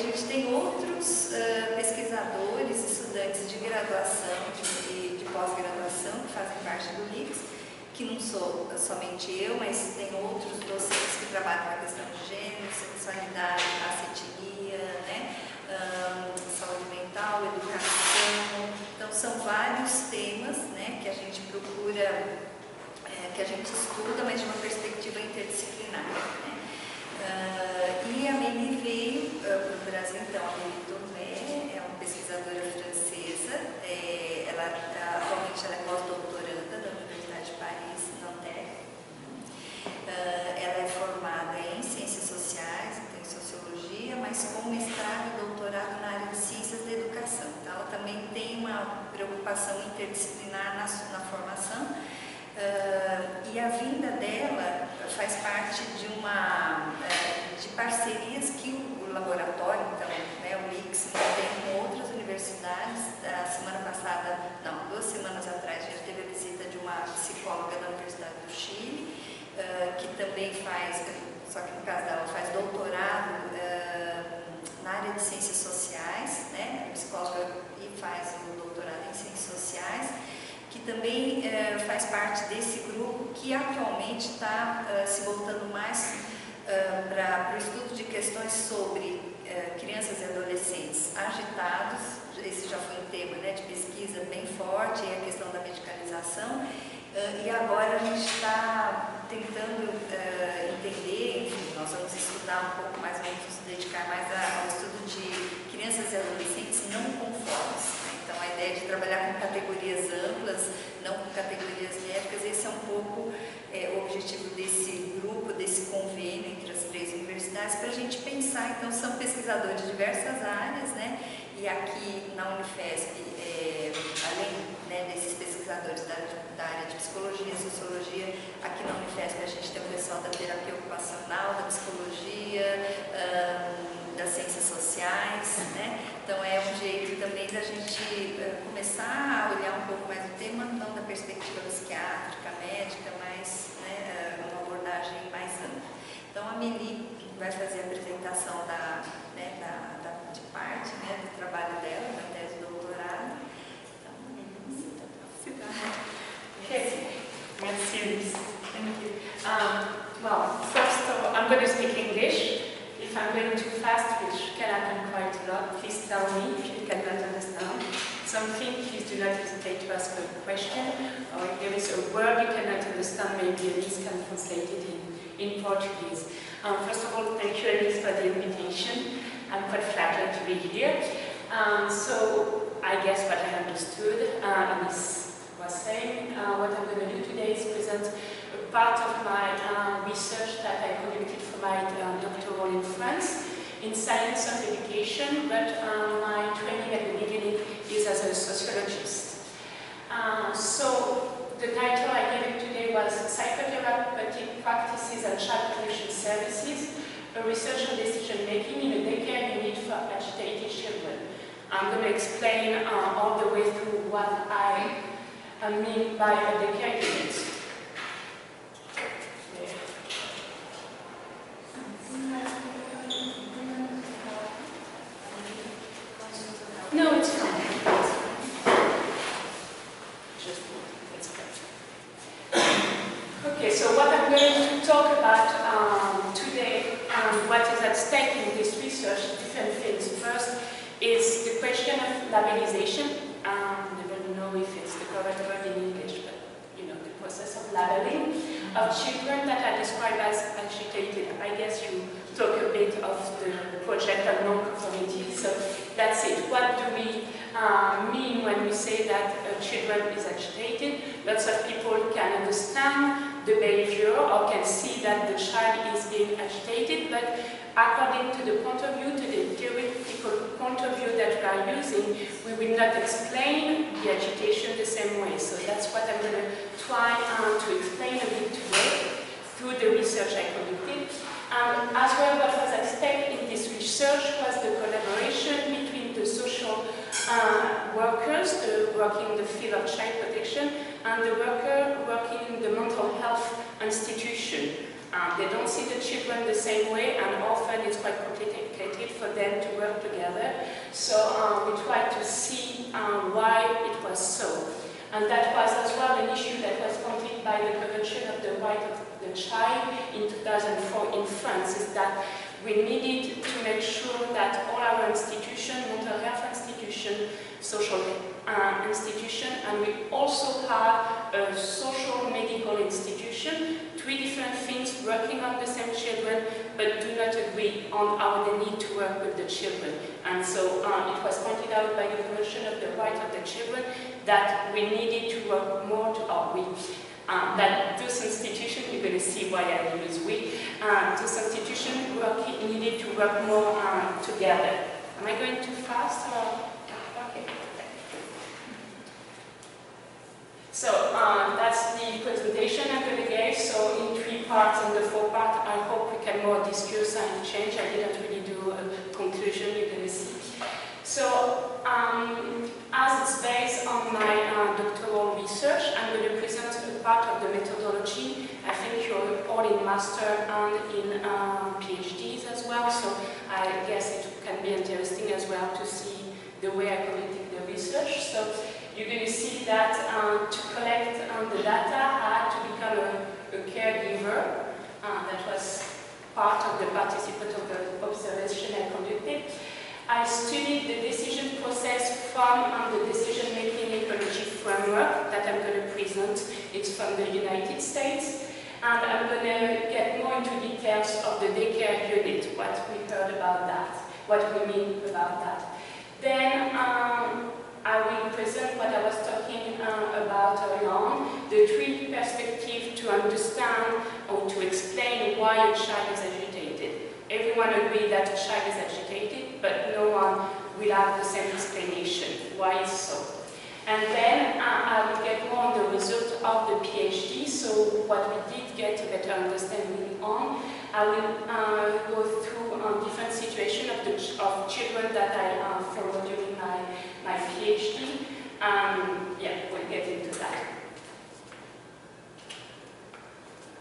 gente tem outros pesquisadores, estudantes de graduação e de pós-graduação que fazem parte do LICS, que não sou somente eu, mas tem outros docentes que trabalham com a questão de gênero, sexualidade, raça, etnia, né? Saúde mental, educação. Então são vários temas, né, que a gente procura, que a gente estuda, mas de uma perspectiva interdisciplinar, né? E a Amélie veio para o Brasil, então, a Amélie é uma pesquisadora francesa, atualmente ela é pós-doutoranda da Universidade de Paris, Nanterre. Ela é formada em Ciências Sociais, então, em Sociologia, mas com mestrado e doutorado na área de Ciências da Educação. Então, ela também tem uma preocupação interdisciplinar na formação. E a vinda dela faz parte de parcerias que o laboratório, então, né, o LICS, tem com outras universidades. Semana passada, não, 2 semanas atrás, a gente teve a visita de uma psicóloga da Universidade do Chile, que também faz, só que no caso dela, faz doutorado na área de Ciências Sociais, né, é psicóloga e faz o doutorado em Ciências Sociais, que também faz parte desse grupo que atualmente está se voltando mais para o estudo de questões sobre crianças e adolescentes agitados. Esse já foi um tema, né, de pesquisa bem forte, a questão da medicalização, e agora a gente está tentando entender, enfim, nós vamos estudar um pouco mais, vamos nos dedicar mais ao estudo de crianças e adolescentes não conformes. Então, a ideia de trabalhar com categorias amplas, não com categorias médicas, esse é um pouco o objetivo desse grupo, desse convênio entre as 3 universidades, para a gente pensar. Então, são pesquisadores de diversas áreas, né? E aqui na Unifesp, além, né, desses pesquisadores da área de psicologia, sociologia, aqui na Unifesp a gente tem o pessoal da terapia ocupacional, da psicologia, das ciências sociais, né? Então é um jeito também da gente começar a olhar um pouco mais o tema, não da perspectiva psiquiátrica, médica, mas, né, uma abordagem mais ampla. Então a Amélie vai fazer a apresentação de parte, né, do trabalho dela, da tese de doutorado. Então, Eunice, Okay, merci Eunice. Thank you. Well, first of all, I'm going to speak English. If I'm going too fast, which can happen quite a lot, please tell me if you cannot understand something. Please do not hesitate to ask a question, or if there is a word you cannot understand, maybe Eunice can translate it in Portuguese. First of all, thank you Eunice for the invitation. I'm quite flattered to be here. So I guess what I understood, Eunice was saying, what I'm going to do today is present a part of my research that I conducted for my doctoral in France in science of education, but my training at the beginning is as a sociologist. So the title I gave it today was Psychotherapeutic Practices and Child Protection Services, a research on decision making in a daycare unit for agitated children. I'm going to explain all the way through what I mean by a daycare unit. No, it's fine. Just it's great. Okay, so what I'm going to talk about today, what is at stake in this research, different things. First is the question of labelization. I don't know if it's the correct word in English, but you know, the process of labeling of children that are described as agitated. I guess you talk a bit of the project of non-conformity, so that's it. What do we mean when we say that a children is agitated? Lots of people can understand the behavior or can see that the child is being agitated, but according to the point of view, to the theoretical point of view that we are using, we will not explain the agitation the same way. So that's what I'm going to try to explain a bit today through the research I conducted. As well, what was at stake in this research was the collaboration between the social workers working in the field of child protection and the worker working in the mental health institution. They don't see the children the same way, and often it's quite complicated for them to work together. So we try to see why it was so. And that was as well an issue that was prompted by the Convention of the Right of the Child in 2004 in France, is that we needed to make sure that all our institutions, mental health institutions, social institution, and we also have a social medical institution, 3 different things working on the same children, but do not agree on how they need to work with the children. And so it was pointed out by the Convention of the Right of the Children that we needed to work more that those institutions, you're going to see why I use we, those institutions needed to work more together. Am I going too fast? Okay. So that's the presentation I'm going to give. So in 3 parts, in the 4th part, I hope we can more discuss and change. I didn't really do a conclusion, you're going to see. So as it's based on my doctoral research, I'm going to present a part of the methodology. I think you're all in master and in PhDs as well, so I guess it can be interesting as well to see the way I conducted the research. So you're going to see that to collect the data, I had to become a caregiver. That was part of the participatory observation I conducted. I studied the decision process from the decision-making ecology framework that I'm going to present. It's from the United States. And I'm going to get more into details of the daycare unit, what we heard about that, what we mean about that. Then I will present what I was talking about early on, the 3 perspectives to understand or to explain why a child is agitated. Everyone agrees that a child is agitated, but no one will have the same explanation. Why is so? And then I will get more on the result of the PhD, so what we did get a better understanding on. I will go through different situations of children that I followed during my PhD. Yeah, we'll get into that.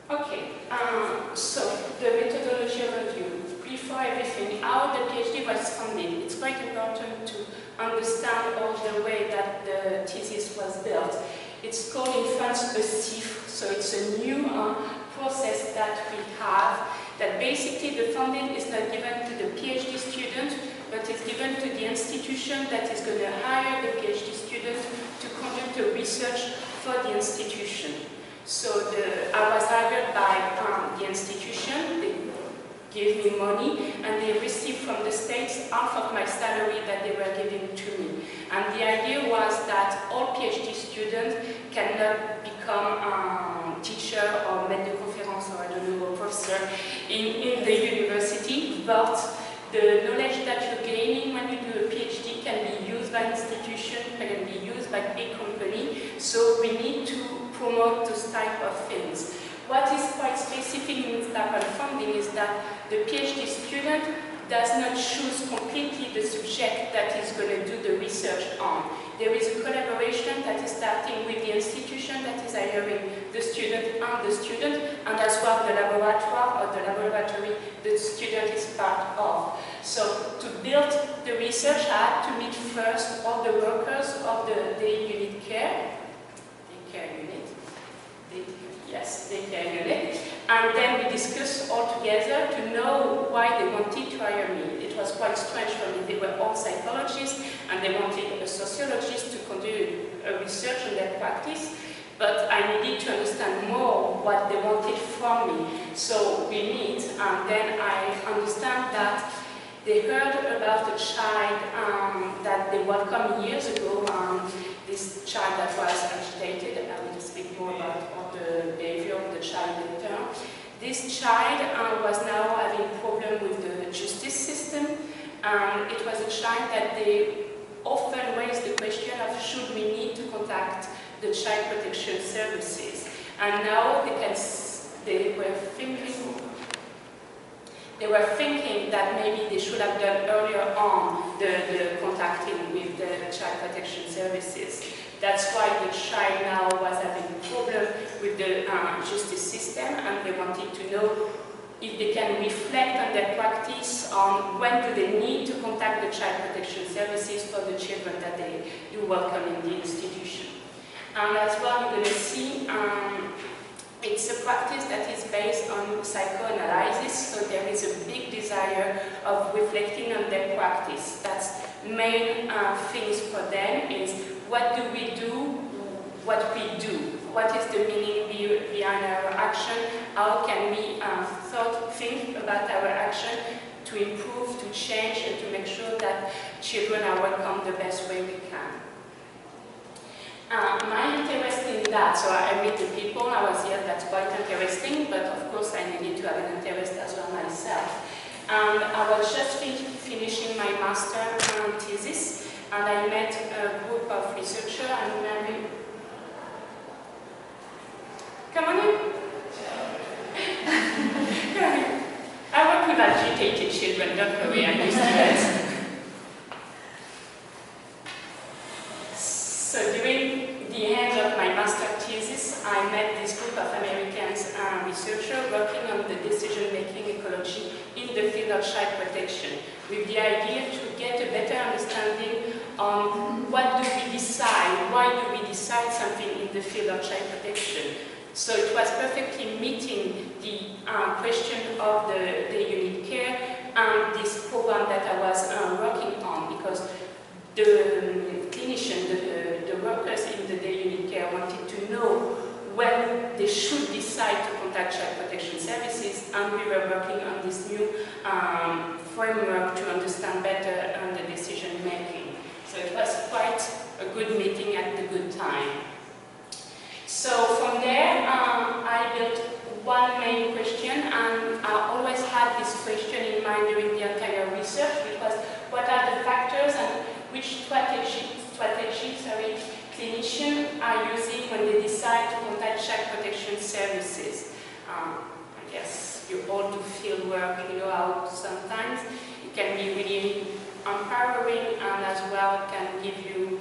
Okay, so the methodology overview. Before everything, how the PhD was funded. It's quite important to understand all the way that the thesis was built. It's called in France a CIF, so it's a new process that we have, that basically the funding is not given to the PhD student, but it's given to the institution that is going to hire the PhD student to conduct the research for the institution. So I was hired by the institution. They gave me money, and they received from the States half of my salary that they were giving to me. And the idea was that all PhD students cannot become teacher or maître de conférence or I don't know, professor in the university, but the knowledge that you're gaining when you do a PhD can be used by institution, can be used by big company. So we need to promote those type of things. What is quite specific in this type of funding is that the PhD student does not choose completely the subject that he's going to do the research on. There is a collaboration that is starting with the institution that is hiring the student, and as well the laboratoire or the laboratory the student is part of. So to build the research, I had to meet first all the workers of the day unit care. Daycare unit, and then we discussed all together to know why they wanted to hire me. It was quite strange for me. They were all psychologists, and they wanted a sociologist to conduct a research on their practice, but I needed to understand more what they wanted from me. So we meet, and then I understand that they heard about a child that they welcomed years ago, this child that was agitated. I will speak more about all the behavior of the child later. This child was now having a problem with the justice system. It was a child that they often raised the question of should we need to contact the child protection services. And now they were thinking that maybe they should have done earlier on the contacting with the child protection services. That's why the child now was having a problem with the justice system, and they wanted to know if they can reflect on their practice on when do they need to contact the child protection services for the children that they do welcome in the institution. And as well, you're going to see it's a practice that is based on psychoanalysis, so there is a big desire of reflecting on their practice. That's main things for them is what do we do, what we do. What is the meaning behind our action? How can we think about our action to improve, to change, and to make sure that children are welcomed the best way we can? My interest in that, so I meet the people, I was here, that's quite interesting, but of course I needed to have an interest as well myself. And I was just finishing my master thesis, and I met a group of researchers, and Mary, come on in. I work with agitated children, don't worry, I'm used to that. So during the end of my master thesis, I met this group of Americans researchers working on the decision-making ecology in the field of child protection, with the idea to get a better understanding on what do we decide, why do we decide something in the field of child protection. So it was perfectly meeting the question of the unit care and this program that I was working on, because the clinician, the workers in the day unit care wanted to know when they should decide to contact child protection services, and we were working on this new framework to understand better the decision making. So it was quite a good meeting at the good time. So from there, I built one main question, and I always had this question in mind during the entire research, which was what are the factors and which strategies clinicians are using when they decide to contact child protection services. I guess you all do field work, you know how sometimes it can be really empowering and as well can give you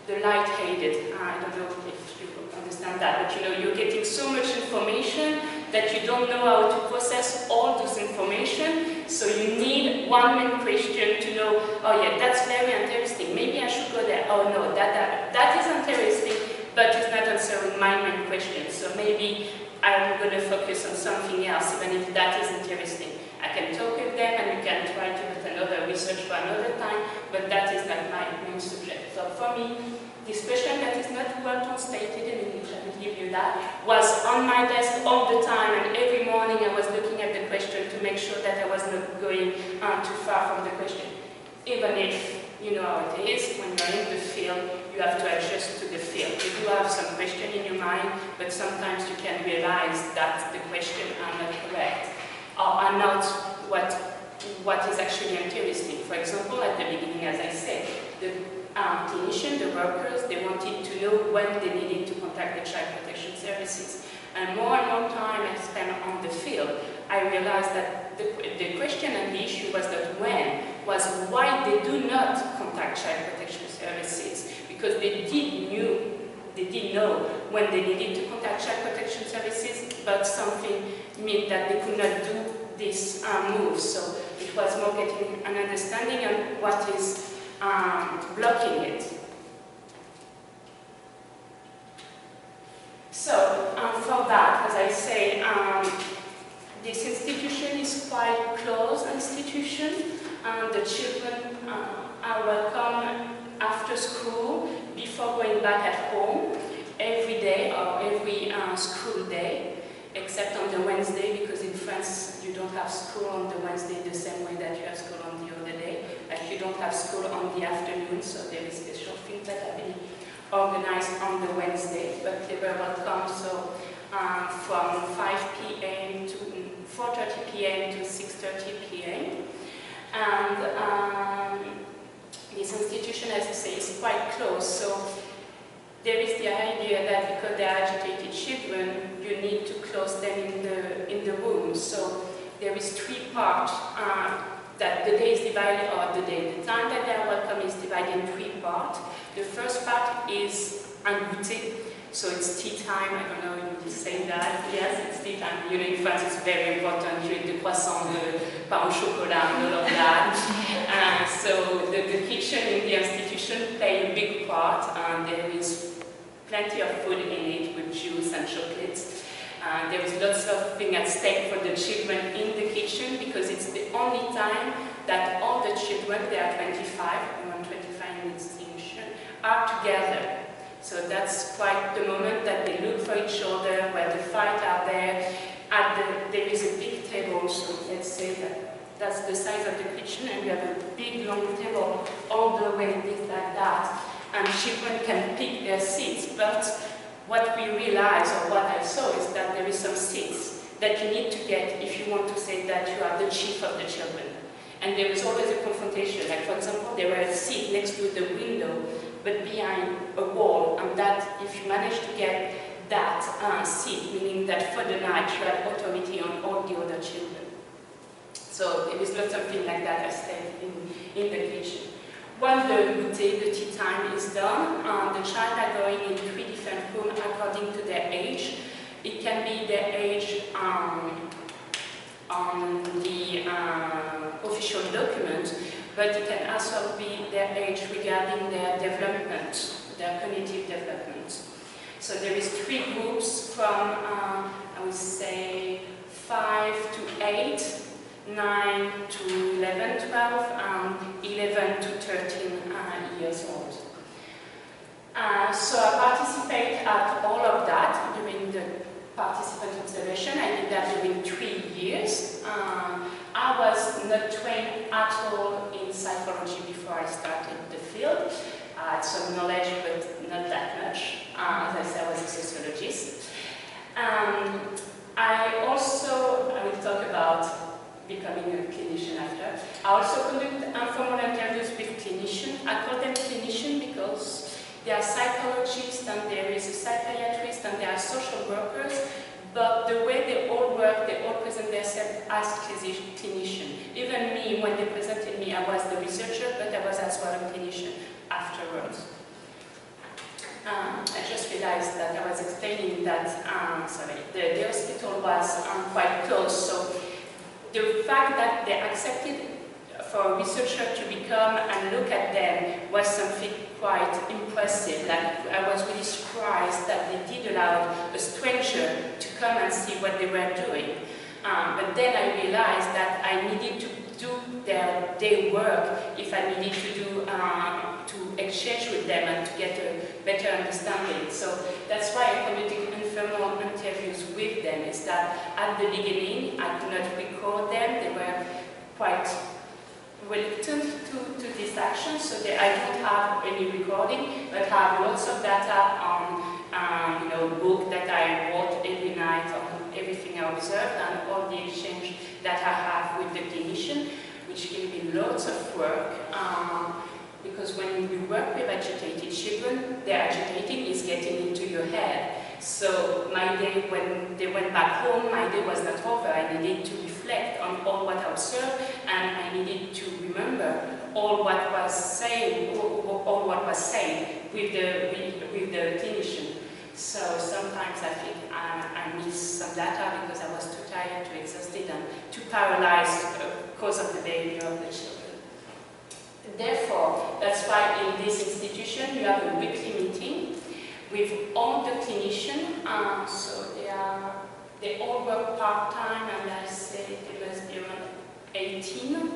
the light-headed. I don't know if you understand that, but you know, you're getting so much information that you don't know how to process all this information, so you need one main question to know, oh yeah, that's very interesting, maybe I should go there, oh no, that is interesting, but it's not answering my main question, so maybe I'm going to focus on something else, even if that is interesting. I can talk with them and we can try to do another research for another time, but that is not my main subject. So for me, this question that is not well translated in English, I will give you that, was on my desk all the time, and every morning I was looking at the question to make sure that I was not going too far from the question. Even if you know how it is, when you're in the field, you have to adjust to the field. You do have some question in your mind, but sometimes you can realize that the question are not correct, or are not what is actually interesting. For example, at the beginning, as I said, the clinician, the workers, they wanted to know when they needed to contact the child protection services. And more time I spent on the field, I realized that the question and the issue was not when, was why they do not contact child protection services. Because they did know when they needed to contact child protection services, but something meant that they could not do this move. So it was more getting an understanding of what is blocking it. So for that, as I say, this institution is quite close institution. The children are welcome after school, before going back at home, every day or every school day, except on the Wednesday, because in France you don't have school on the Wednesday the same way that you have school on the other day. Like you don't have school on the afternoon, so there is special things that have been organized on the Wednesday, but they were welcome. So from 5 p.m. to 4:30 p.m. to 6:30 p.m. And this institution, as I say, is quite close. So there is the idea that because they are agitated children, you need to close them in the room. So there is 3 parts. That the day is divided, or the time that they are welcome is divided in 3 parts. The first part is un goûter. So it's tea time. I don't know if you say that. Yes, it's tea time. You know, in France, it's very important. You eat the croissant, the pain au chocolat, and all of that. So the kitchen in the institution play a big part. There is plenty of food in it with juice and chocolates. There is lots of things at stake for the children in the kitchen because it's the only time that all the children, they are 25, around 25 in the institution, are together. So that's quite the moment that they look for each other, where the fight are there. There is a big table, so let's say that's the size of the kitchen, and we have a big long table all the way like that. And children can pick their seats, but what we realized, or what I saw, is that there is some seats that you need to get if you want to say that you are the chief of the children. And there is always a confrontation. Like, for example, there were a seat next to the window, but behind a wall, and that if you manage to get that seat, meaning that for the night you had authority on all the other children. So there is lots of things like that I stayed in the kitchen. When the tea time is done, the child are going in 3 different rooms according to their age. It can be their age on the official document, but it can also be their age regarding their development, their cognitive development. So there is 3 groups from, I would say, 5 to 8, 9 to 11, 12, and 11 to 13 years old. So I participate at all of that during the participant observation. I did that during 3 years. I was not trained at all in psychology before I started the field. I had some knowledge, but not that much. As I said, I was a sociologist. I will talk about becoming a clinician after. I also conduct informal interviews with clinicians. I call them clinicians because they are psychologists, and there is a psychiatrist, and there are social workers, but the way they all work, they all present themselves as clinicians. Even me, when they presented me, I was the researcher, but I was as well a clinician afterwards. I just realized that I was explaining that, the hospital was quite close, so the fact that they accepted for a researcher to become and look at them was something quite impressive. Like, I was really surprised that they did allow a stranger to come and see what they were doing. But then I realized that I needed to do their day work if I needed to do to exchange with them and to get a better understanding. So that's why I conducted informal interviews with them. Is that at the beginning I could not record them. They were quite reluctant to this action, so I don't have any recording, but have lots of data on book that I wrote every night on everything I observed and all the exchange that I have with the clinician, which gave me lots of work. Because when you work with agitated children, their agitating is getting into your head. So my day, when they went back home, my day was not over. I needed to reflect on all what I observed, and I needed to remember all what was said, all what was said with the clinician. So sometimes I think I miss some data because I was too tired, too exhausted, and too paralyzed because of the behavior of the children. Therefore, that's why in this institution you have a weekly meeting with all the clinicians. So they all work part-time, and I say they must be around 18,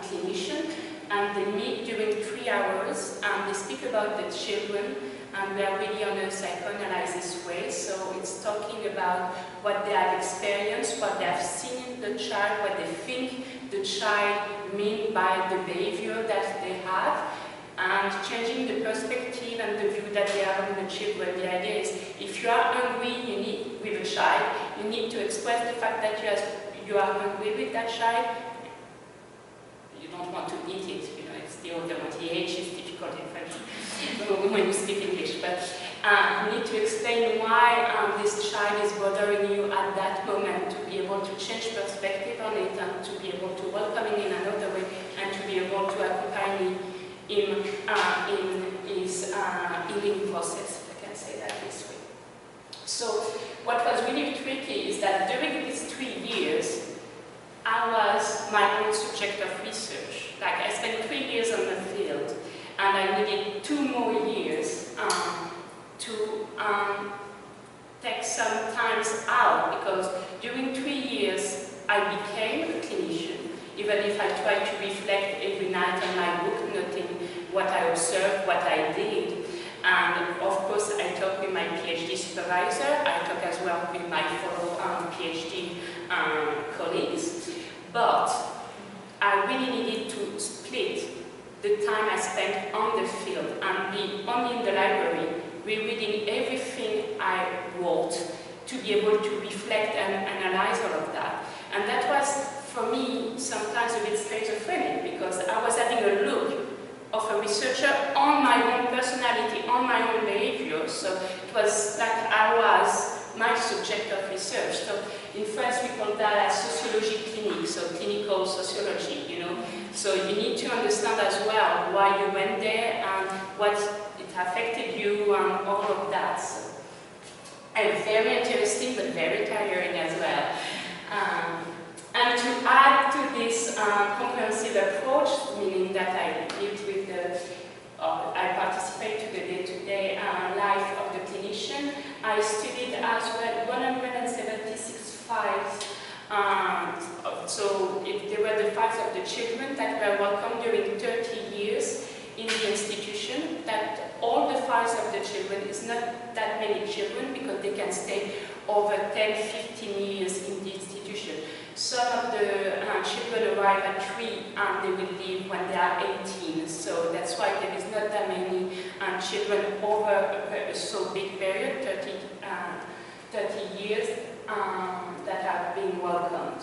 clinicians. And they meet during 3 hours, and they speak about the children, and we are really on a psychoanalysis way, so it's talking about what they have experienced, what they have seen in the child, what they think the child means by the behavior that they have, and changing the perspective and the view that they have on the children. The idea is, if you are hungry with a child, you need to express the fact that you are hungry with that child. You don't want to eat it, it's the other one. The H is difficult in French when you speak English, but you need to explain why this child is bothering you at that moment, to be able to change perspective on it, and to be able to welcome him in another way, and to be able to accompany him years on the field, and I needed 2 more years to take some time out, because during 3 years I became a clinician, even if I tried to reflect every night on my book, noting what I observed, what I did. And of course I talked with my PhD supervisor, I talked as well with my fellow PhD colleagues, but I really needed to split the time I spent on the field and be only in the library, rereading everything I wrote to be able to reflect and analyze all of that. And that was, for me, sometimes a bit schizophrenic, because I was having a look of a researcher on my own personality, on my own behavior. So it was like I was my subject of research. So in France we call that a sociologie clinique, so clinical sociology, you know. So you need to understand as well why you went there and what it affected you and all of that. So, and very interesting but very tiring as well. And to add to this comprehensive approach, meaning that I lived with I participate to the day-to-day life of the clinician, I studied as well 176 files. So there were the files of the children that were welcomed during 30 years in the institution. That all the files of the children is not that many children, because they can stay over 10, 15 years in the institution. Some of the children arrive at 3 and they will leave when they are 18. So that's why there is not that many children over a so big period, 30 years, that are being welcomed.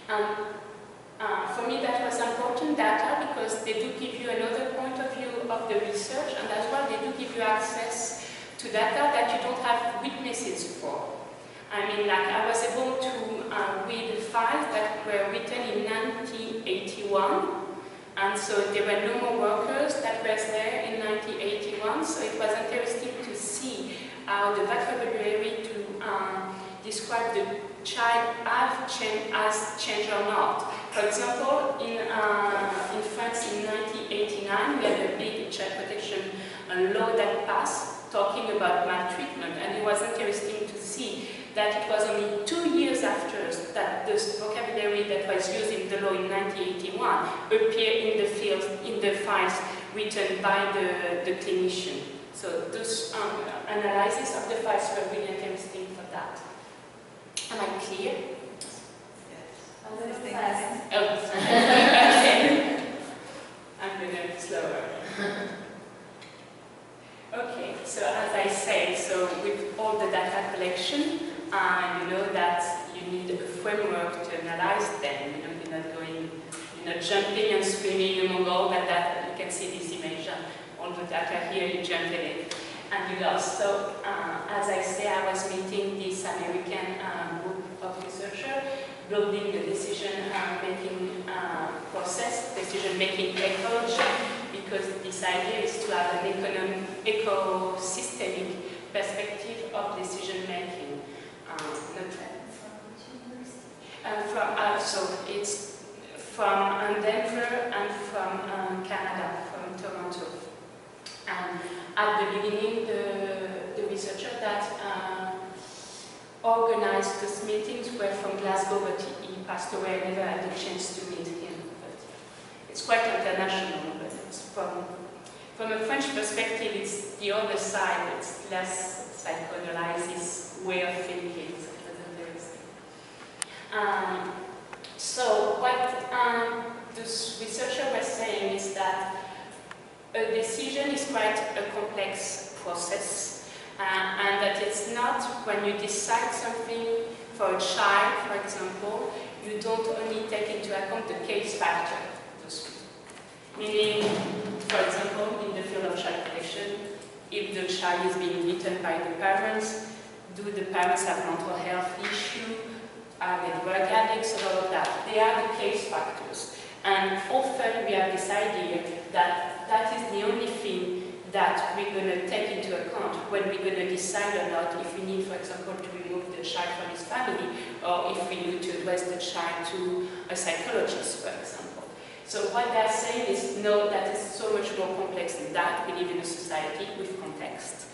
For me that was important data, because they do give you another point of view of the research, and as well they do give you access to data that you don't have witnesses for. I mean, like, I was able to read files that were written in 1981, and so there were no more workers that were there in 1981, so it was interesting to see how the vocabulary to describe the child has changed or not. For example, in France in 1989, we had a big child protection law that passed talking about maltreatment, and it was interesting to see that it was only 2 years after that the vocabulary that was used in the law in 1981 appeared in the files written by the clinician. So those analyses of the files were really interesting for that. Am I clear? Yes. A little fast. Oh, okay. I'm going to slower. Okay, so as I said, so with all the data collection, you know that you need a framework to analyze them. You know, you're not jumping and screaming among all that data. You can see this image, all the data here, you jump in it, and you lost. So, as I say, I was meeting this American group of researchers, building the decision-making process, decision-making ecology, because this idea is to have an ecosystemic perspective of decision-making. So it's from Denver and from Canada, from Toronto. And at the beginning, the researcher that organized these meetings were from Glasgow, but he passed away. I never had the chance to meet him. But it's quite international, but it's from a French perspective, it's the other side. It's less psychoanalysis way of thinking. So it was interesting. So what this researcher was saying is that a decision is quite a complex process, and that it's not when you decide something for a child, for example, you don't only take into account the case factor. Meaning, for example, in the field of child protection, if the child is being beaten by the parents, do the parents have mental health issue? Are they drug addicts? All of that. They are the case factors. And often we have this idea that that is the only thing that we're going to take into account when we're going to decide or not if we need, for example, to remove the child from his family, or if we need to address the child to a psychologist, for example. So what they're saying is, no, that is so much more complex than that. We live in a society with context.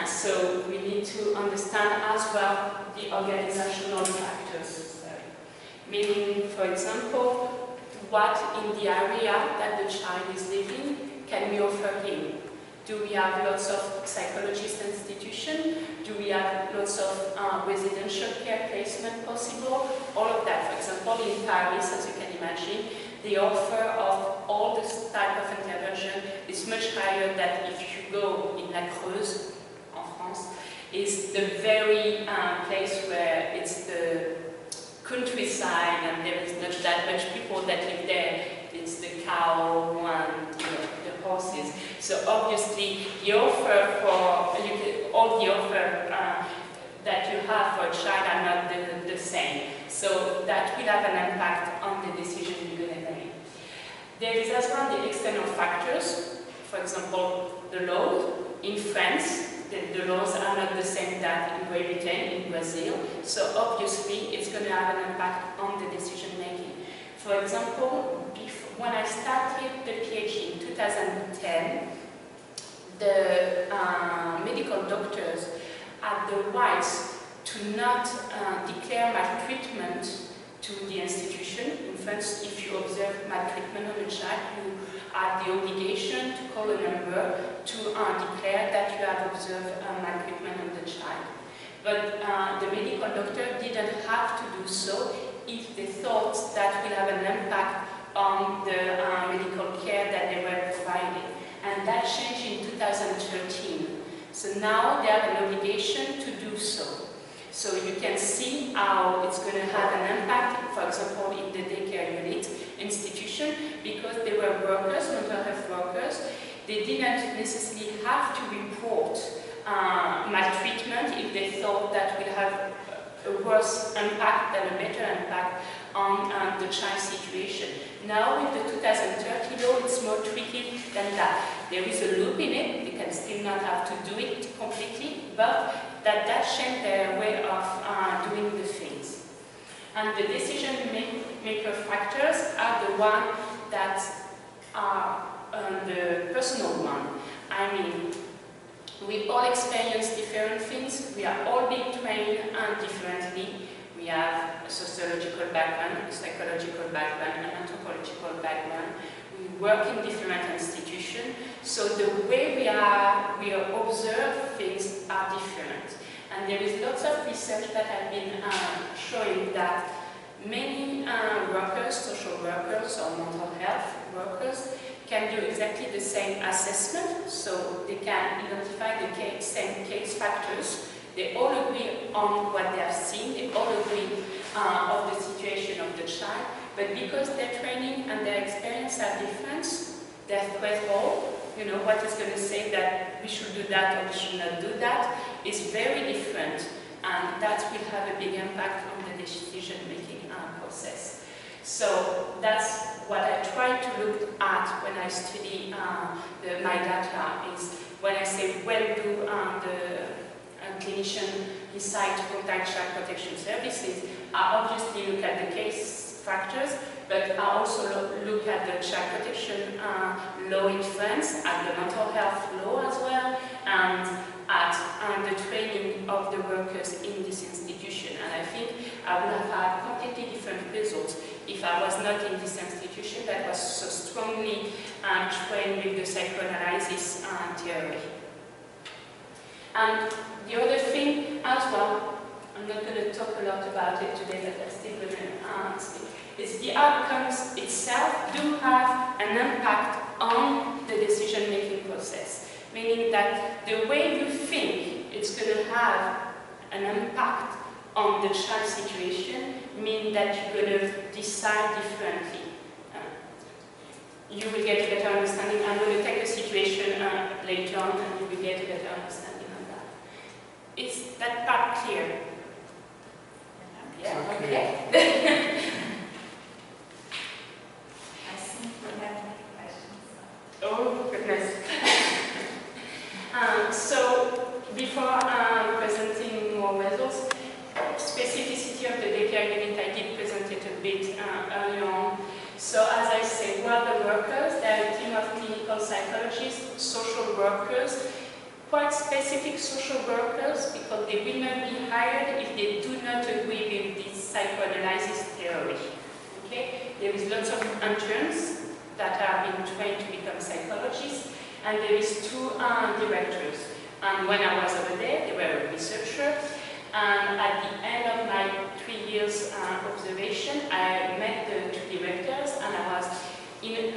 So we need to understand as well the organizational factors. Meaning, for example, what in the area that the child is living can we offer him? Do we have lots of psychologist institutions? Do we have lots of residential care placement possible? All of that. For example, in Paris, as you can imagine, the offer of all this type of intervention is much higher than if you go in La Creuse, en France, is the very place where it's the countryside and there is not that much people that live there. It's the cow and the horses. So obviously, the offer for all the offer that you have for a child are not the same. So that will have an impact on the decision you're going to make. There is as well the external factors. For example, the law. In France, the laws are not the same that in Great Britain, in Brazil. So obviously, it's going to have an impact on the decision making. For example, when I started the PhD in 2010, the medical doctors had the rights to not declare maltreatment to the institution. In France, if you observe maltreatment on a child, you have the obligation to call a number to declare that you have observed maltreatment on the child. But the medical doctor didn't have to do so if they thought that will have an impact on the medical care that they were providing. And that changed in 2013. So now they have an obligation to do so. So you can see how it's going to have an impact, for example, in the daycare unit institution, because they were workers, mental health workers. They didn't necessarily have to report maltreatment if they thought that will have a worse impact than a better impact on the child's situation. Now with the 2030 law, it's more tricky than that. There is a loop in it. They can still not have to do it completely, but that changed their way of doing the things. And the decision-maker factors are the ones that are the personal one. I mean, we all experience different things. We are all being trained differently. We have a sociological background, a psychological background, an anthropological background. We work in different institutions. So the way we observe things are different. And there is lots of research that have been showing that many workers, social workers or mental health workers, can do exactly the same assessment. So they can identify the same case factors. They all agree on what they have seen. They all agree of the situation of the child. But because their training and their experience are different, their threshold, what is going to say that we should do that or we should not do that, is very different. And that will have a big impact on the decision-making process. So that's what I try to look at when I study my data, is when I say, when do the clinician decide to contact child protection services, I obviously look at the case factors, but I also look at the child protection law in France, at the mental health law as well, and at the training of the workers in this institution. And I think I would have had completely different results if I was not in this institution that was so strongly trained with the psychoanalysis theory. And the other thing as well, I'm not going to talk a lot about it today, but I'm still going to speak, is the outcomes itself do have an impact on the decision-making process. Meaning that the way you think it's going to have an impact on the child's situation means that you're going to decide differently. You will get a better understanding. I'm going to take a situation later on and you will get a better understanding of that. Is that part clear? Yeah, okay. I think we have questions. Oh, goodness. So, before presenting more results, specificity of the daycare unit, I did present it a bit earlier on. So, as I said, psychologists, social workers, quite specific social workers, because they will not be hired if they do not agree with this psychoanalysis theory. Okay? There is lots of interns that are being trained to become psychologists, and there is 2 directors. And when I was over there, they were a researcher, and at the end of my 3 years observation, I met the 2 directors, and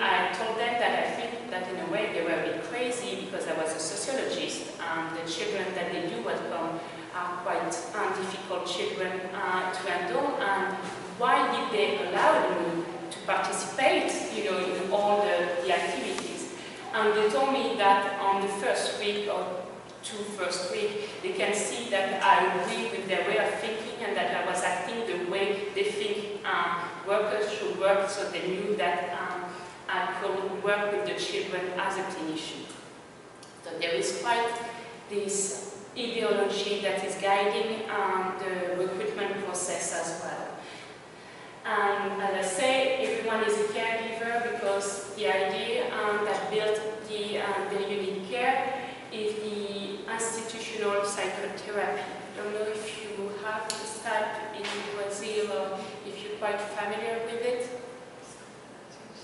I told them that I think that in a way they were a bit crazy because I was a sociologist, and the children that they do welcome are quite difficult children to handle, and why did they allow me to participate, in all the activities? And they told me that on the first week or 2 first week, they can see that I agree with their way of thinking and that I was acting the way they think workers should work, so they knew that I could work with the children as a clinician. So there is quite this ideology that is guiding the recruitment process as well. And as I say, everyone is a caregiver because the idea that built the unique care is the institutional psychotherapy. I don't know if you have this type in Brazil or if you're quite familiar with it.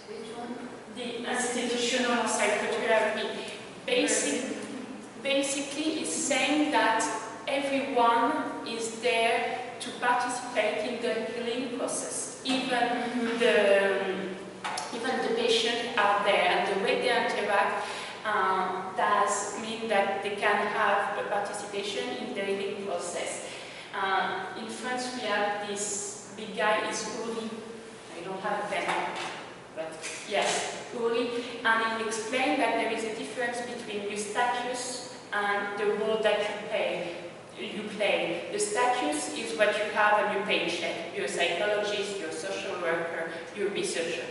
Which one? The institutional psychotherapy basically is saying that everyone is there to participate in the healing process. Even the patients are there, and the way they interact does mean that they can have a participation in the healing process. In France, we have this big guy, is Uri. I don't have a pen, but yes, Uri, and he explained that there is a difference between your status and the role that you play. The status is what you have on your paycheck. You're a psychologist, you're a social worker, you're a researcher.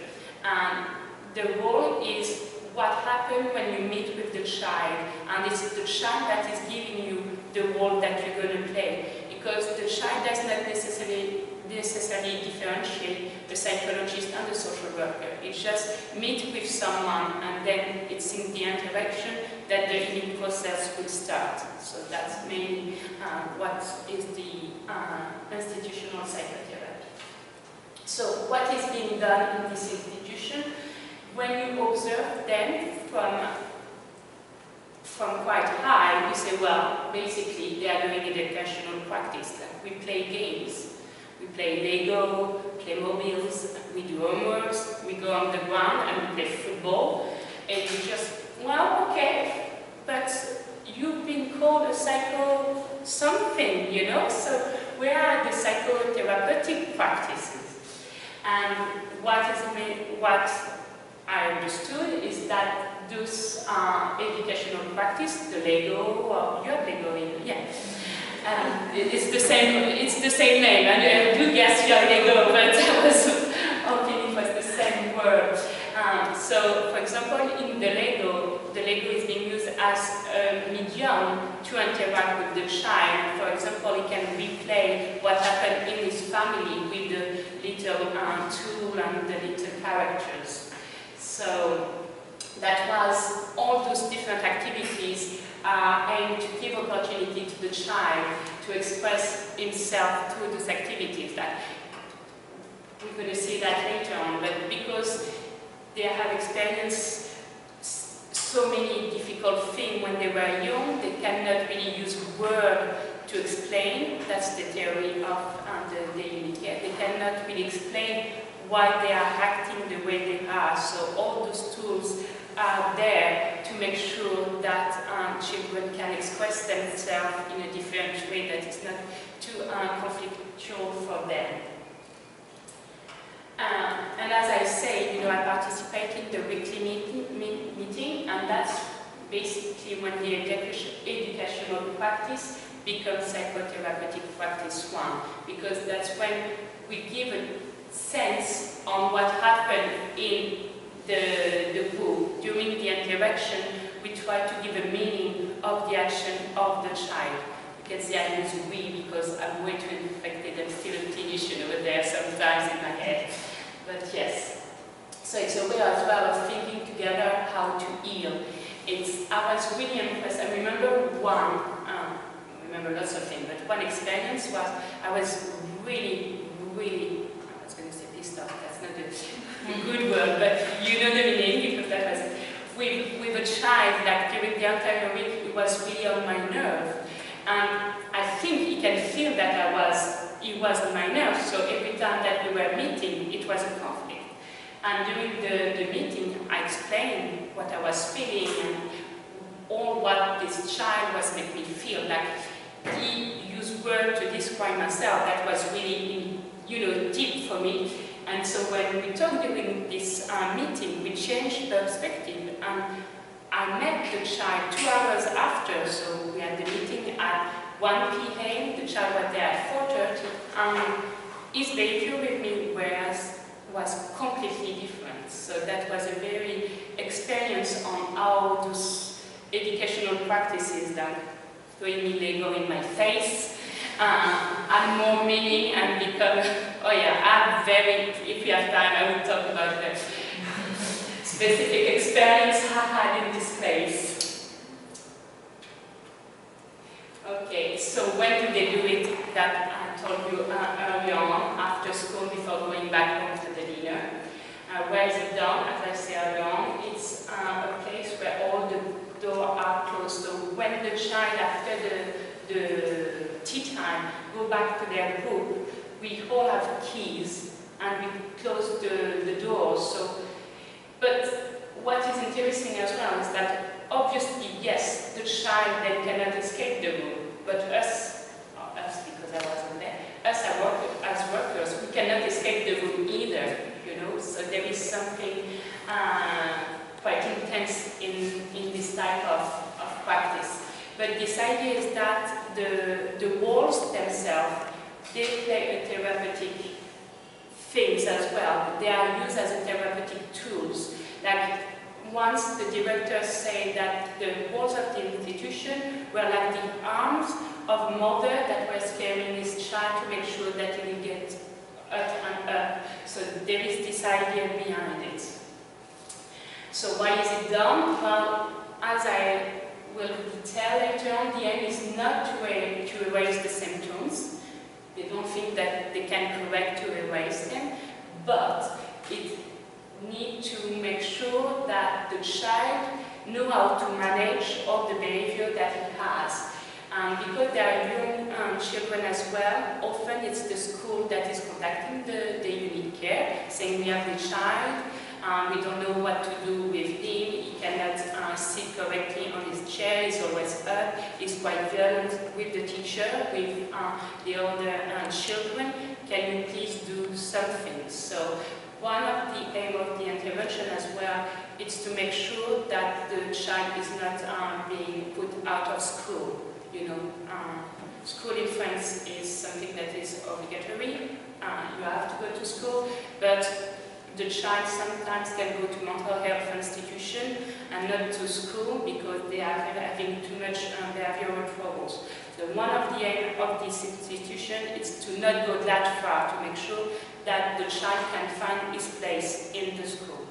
And the role is what happens when you meet with the child, and it's the child that is giving you the role that you're going to play, because the child does not necessarily differentiate the psychologist and the social worker. It just meet with someone, and then it's in the interaction that the healing process will start. So that's mainly what is the institutional psychotherapy. So what is being done in this institution? When you observe them from quite high, you say, well, basically they are doing educational practice. We play games. We play Lego, play mobiles, we do homeworks, we go on the ground and we play football. And you just, well, okay, but you've been called a psycho something, so where are the psychotherapeutic practices? And what I understood is that those educational practice, the Lego, or you have Lego in, yeah. It's the same name, and I do guess you have Lego, but I was hoping it was the same word. So, for example, in the Lego is being used as a medium to interact with the child. For example, he can replay what happened in his family with the little tool and the little characters. So that was all those different activities aimed to give opportunity to the child to express himself through those activities. That we're going to see that later on, but because they have experienced so many difficult things when they were young, they cannot really use words to explain. That's the theory of the unit care. They cannot really explain why they are acting the way they are. So all those tools are there to make sure that children can express themselves in a different way that is not too conflictual for them. And as I say, I participate in the weekly meeting, and that's basically when the educational practice becomes psychotherapeutic practice 1, because that's when we give a sense on what happened in the group. During the interaction, we try to give a meaning of the action of the child. You can see I use we because I'm way too infected and still a clinician over there sometimes in my head. But yes. So it's a way as well of thinking together how to heal. one, I remember lots of things, but one experience was I was really, I was going to say pissed off, that's not a good word, but you know the meaning, because that was with a child, like during the entire week, it was really on my nerve. And I think he can feel that he was on my nerve, so every time that we were meeting, it was a conflict. And during the meeting, I explained what I was feeling and all what this child was making me feel. Like he used words to describe myself that was really, deep for me. And so when we talked during this meeting, we changed perspective. And I met the child 2 hours after, so we had the meeting at 1 p.m. The child was there at 4:30, and his behavior with me was completely different. So that was a very experience on how those educational practices that throwing me Lego in my face add more meaning and become, if we have time, I will talk about that. Specific experience I had in this place. Okay, so when do they do it? That I told you earlier on, after school, before going back home to the dinner. Where is it done? As I said earlier on, it's a place where all the doors are closed. So when the child, after the tea time, go back to their group, we all have keys and we close the doors. So. But what is interesting as well is that obviously, yes, the child then cannot escape the room, but us because I wasn't there, us as workers, we cannot escape the room either, so there is something quite intense in this type of practice. But this idea is that the walls themselves, they play a therapeutic things as well. They are used as a therapeutic tools. Like once the director said that the walls of the institution were like the arms of a mother that was carrying his child to make sure that he will get up and up. So there is this idea behind it. So why is it done? Well, as I will detail later on, the aim is not to erase the symptoms. They don't think that they can correct to erase them, but it needs to make sure that the child knows how to manage all the behavior that he has. Because there are young children as well, often it's the school that is contacting the unit care, saying we have the child, we don't know what to do with him, he cannot sit correctly on his chair, he's always up, he's quite violent with the teacher, with the other children, can you please do something? So one of the aim of the intervention as well is to make sure that the child is not being put out of school. School in France is something that is obligatory, you have to go to school, but the child sometimes can go to mental health institution and not to school because they are having too much behavioral troubles. So one of the aims of this institution is to not go that far, to make sure that the child can find his place in the school.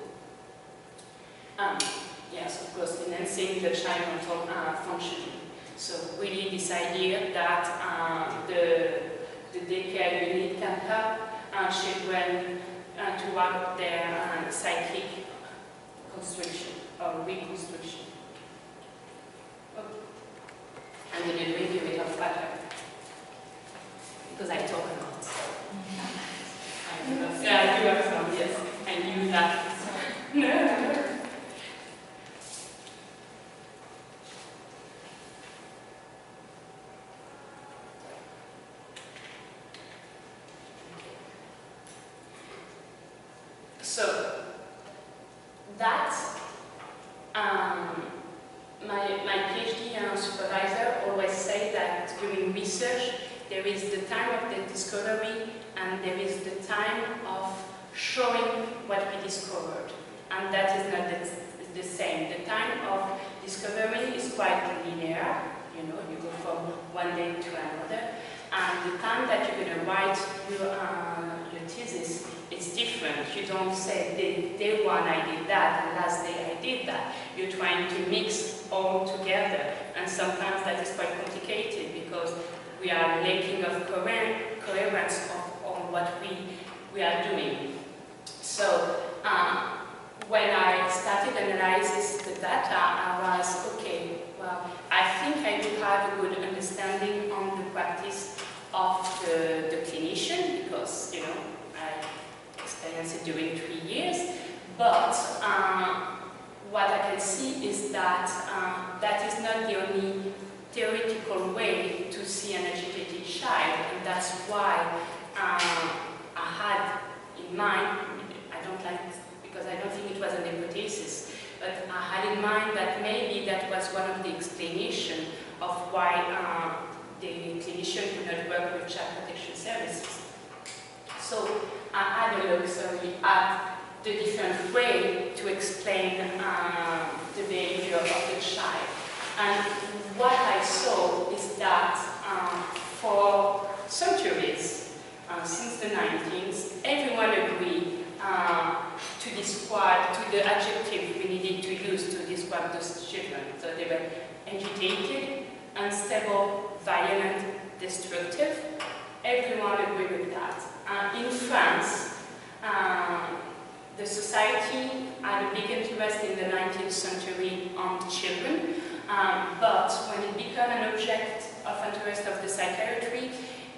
Yes, of course, enhancing the child mental functioning. So really this idea that the daycare unit can help children to work their psychic construction or reconstruction. Okay. I'm going to drink a bit of water because I talk a lot. Yeah, you have some, yes. I knew that. No. So that my PhD supervisor always say that during research there is the time of the discovery and there is the time of showing what we discovered, and that is not the same. The time of discovery is quite linear, you go from one day to another, and the time that you're going to write your thesis, it's different. You don't say day one I did that and last day I did that. You're trying to mix all together And sometimes that is quite complicated because we are lacking of coherence on what we are doing. So when I started analyzing the data, I was, okay, well, I think I do have a good understanding on the practice of the clinician because, you know, I experienced it during 3 years. But what I can see is that that is not the only theoretical way to see an agitated child, and that's why I had in mind, I don't like this because I don't think it was an hypothesis, but I had in mind that maybe that was one of the explanations of why the clinician could not work with child protection services. So I had a look, at the different way to explain the behavior of the child. And what I saw is that for centuries, since the 19th, everyone agreed to describe, to the adjective we needed to use to describe those children. So they were agitated, unstable, violent, destructive. Everyone agreed with that. In France, the society had a big interest in the 19th century on children, but when it became an object of interest of the psychiatry,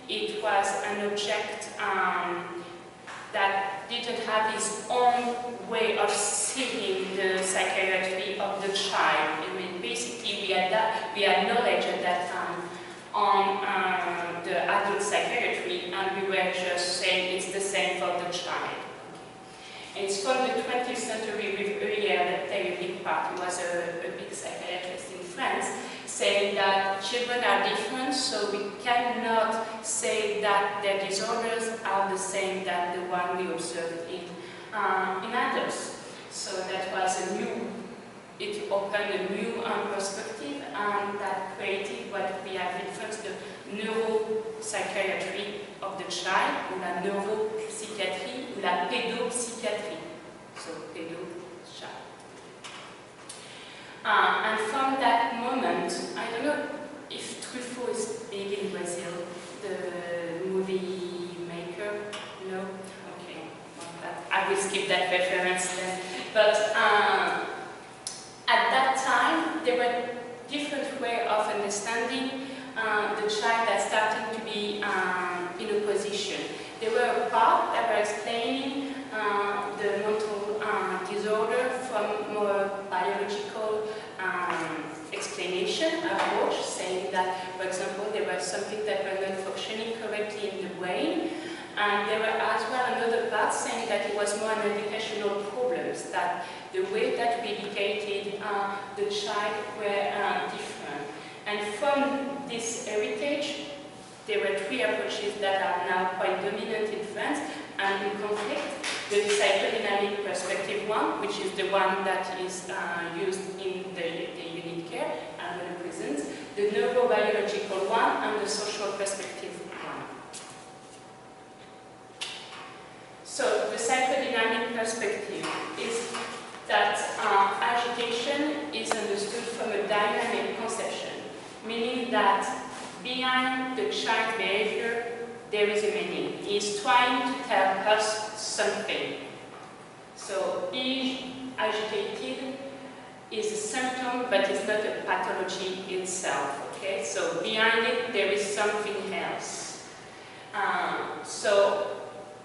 it was an object that didn't have its own way of seeing the psychiatry of the child. I mean, basically, we had knowledge at that time on the adult psychiatry, and we were just saying it's the same for the child. And it's from the 20th century with Eunice that played a big part. He was a big psychiatrist in France, saying that children are different, so we cannot say that their disorders are the same than the one we observed in adults. So that was it opened a new perspective, and that created what we have in France, the neuropsychiatry of the child, ou la neuropsychiatrie, ou la pédopsychiatrie. So, child. And from that moment, I don't know if Truffaut is big in Brazil, the movie maker. No? Okay. Well, I will skip that reference then. But at that time, there were different ways of understanding the child that's starting to be in opposition. There were a part that were explaining the mental disorder from more biological explanation approach, saying that, for example, there was something that were not functioning correctly in the brain. And there were as well another part saying that it was more an educational problems, that the way that we educated the child were different. And from this heritage, there were 3 approaches that are now quite dominant in France and in conflict. The psychodynamic perspective one, which is the one that is used in the unit care and in the prisons, the neurobiological one, and the social perspective one. So the psychodynamic perspective is that agitation is understood from a dynamic conception, meaning that behind the child behavior there is a meaning. He is trying to tell us something. So being agitated is a symptom, but it's not a pathology itself. Okay? So behind it there is something else. So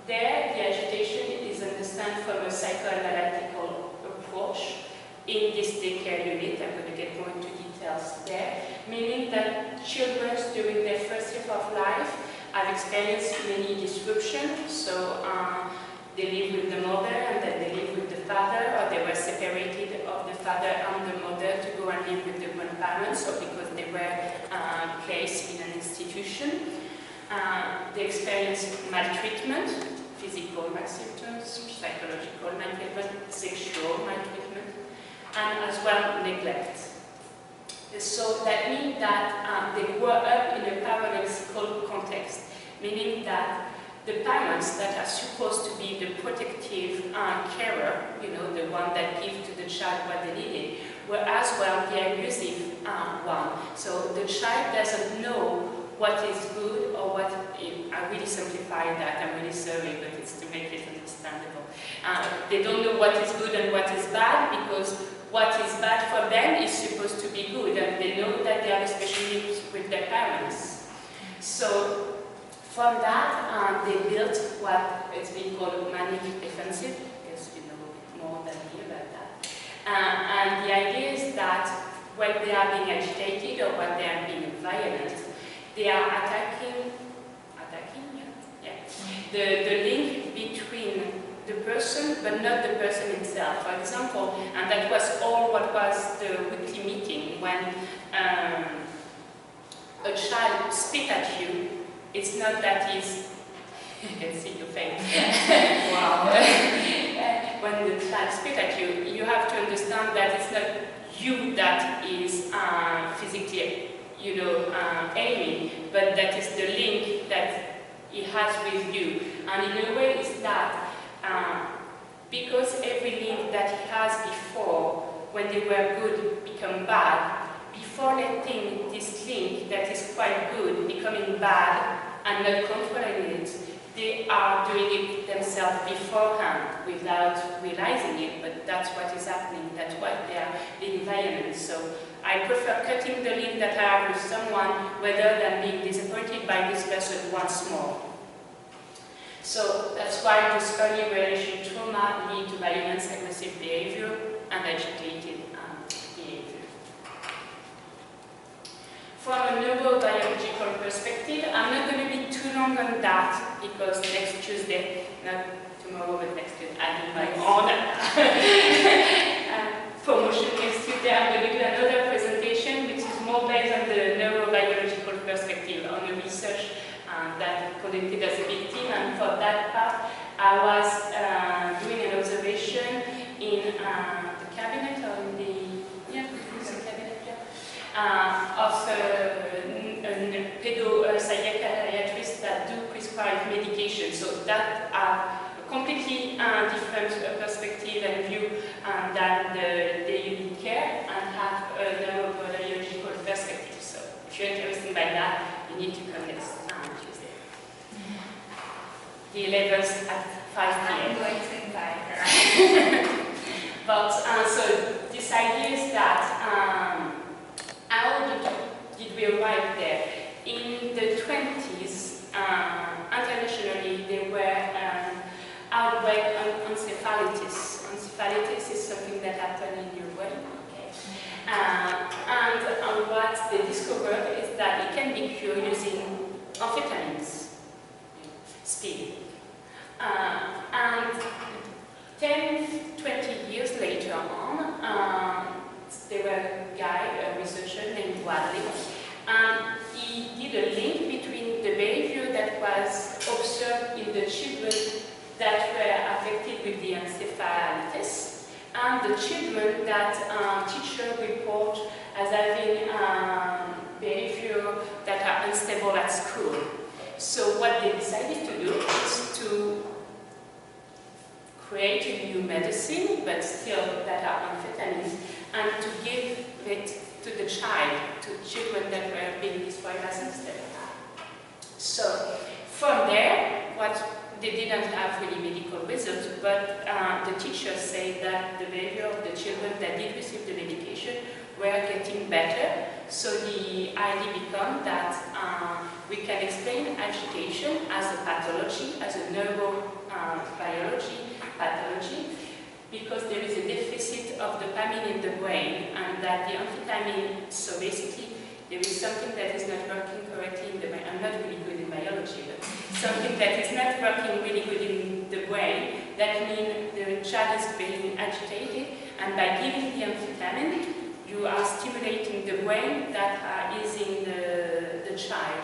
there, the agitation is understood from a psychoanalytical approach in this daycare unit. I'm going to get more into details there, meaning that children during their first year of life have experienced many disruptions. So they live with the mother, and then they live with the father, or they were separated of the father and the mother to go and live with the grandparents, or because they were placed in an institution. They experience maltreatment, physical maltreatment, psychological maltreatment, sexual maltreatment, and as well neglect. So that means that they grow up in a paradoxical context, meaning that the parents that are supposed to be the protective carer, you know, the one that gives to the child what they needed, were as well the abusive one. So the child doesn't know what is good or what, I really simplify that, I'm really sorry, but it's to make it understandable. They don't know what is good and what is bad, because what is bad for them is supposed to be good, and they know that they have a special needs with their parents. So from that, they built what is being called manic defensive. I guess you know a bit more than me about that. And the idea is that when they are being agitated or when they are being violent, they are attacking the link between the person, but not the person himself. For example, and that was all what was the weekly meeting, when a child spit at you, it's not that he's, you can see your face. Wow. When the child spit at you, you have to understand that it's not you that is physically, aiming, but that is the link that he has with you. And in a way, it's that because every link that he has before, when they were good, become bad, before letting this link that is quite good becoming bad and not controlling it, they are doing it themselves beforehand without realizing it, but that's what is happening, that's why they are being violent. So I prefer cutting the link that I have with someone rather than being disappointed by this person once more. So that's why this early relation trauma leads to violence, aggressive behavior, and agitated behavior. From a neurobiological perspective, I'm not going to be too long on that, because next Tuesday, not tomorrow, but next Tuesday, I do my own promotion. Next Tuesday, I'm going to do another presentation, which is more based on the neurobiological perspective, on the research that conducted as a big team. And for that part, I was doing an observation in the cabinet, or in the cabinet, of psychiatrists that do prescribe medication. So that are completely different perspective and view than the unit care, and have a neurobiological perspective. So if you're interested by that, you need to come next Tuesday. The 11th at 5 p.m. I'm going to invite her. But so this idea is that how did we arrive there? In the 20s, internationally, there were outbreak on encephalitis. Encephalitis is something that happens in your brain. Okay. And what they discovered is that it can be cured using amphetamines, speed. And 10, 20 years later on, there was a guy, a researcher named Wadley, and he did a link between the behavior that was observed in the children that were affected with the encephalitis, and the children that teachers report as having behavior that are unstable at school. So what they decided to do is to create a new medicine, but still that are amphetamines, and to give it to the child, to children that were being described as unstable. So from there, what they didn't have really medical results, but the teachers say that the behavior of the children that did receive the medication were getting better. So the idea becomes that we can explain agitation as a pathology, as a neurobiology pathology, because there is a deficit of dopamine in the brain, and that the amphetamine, so basically there is something that is not working correctly in the brain. I'm not really good in biology, but something that is not working really good in the brain, that means the child is being agitated, and by giving the amphetamine, you are stimulating the brain that is in the child.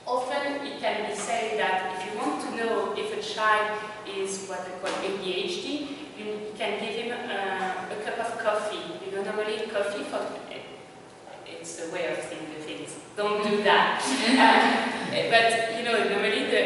Often it can be said that if you want to know if a child is what they call ADHD, you can give him a cup of coffee. Normally coffee, it's a way of saying the things. Don't do that. But normally the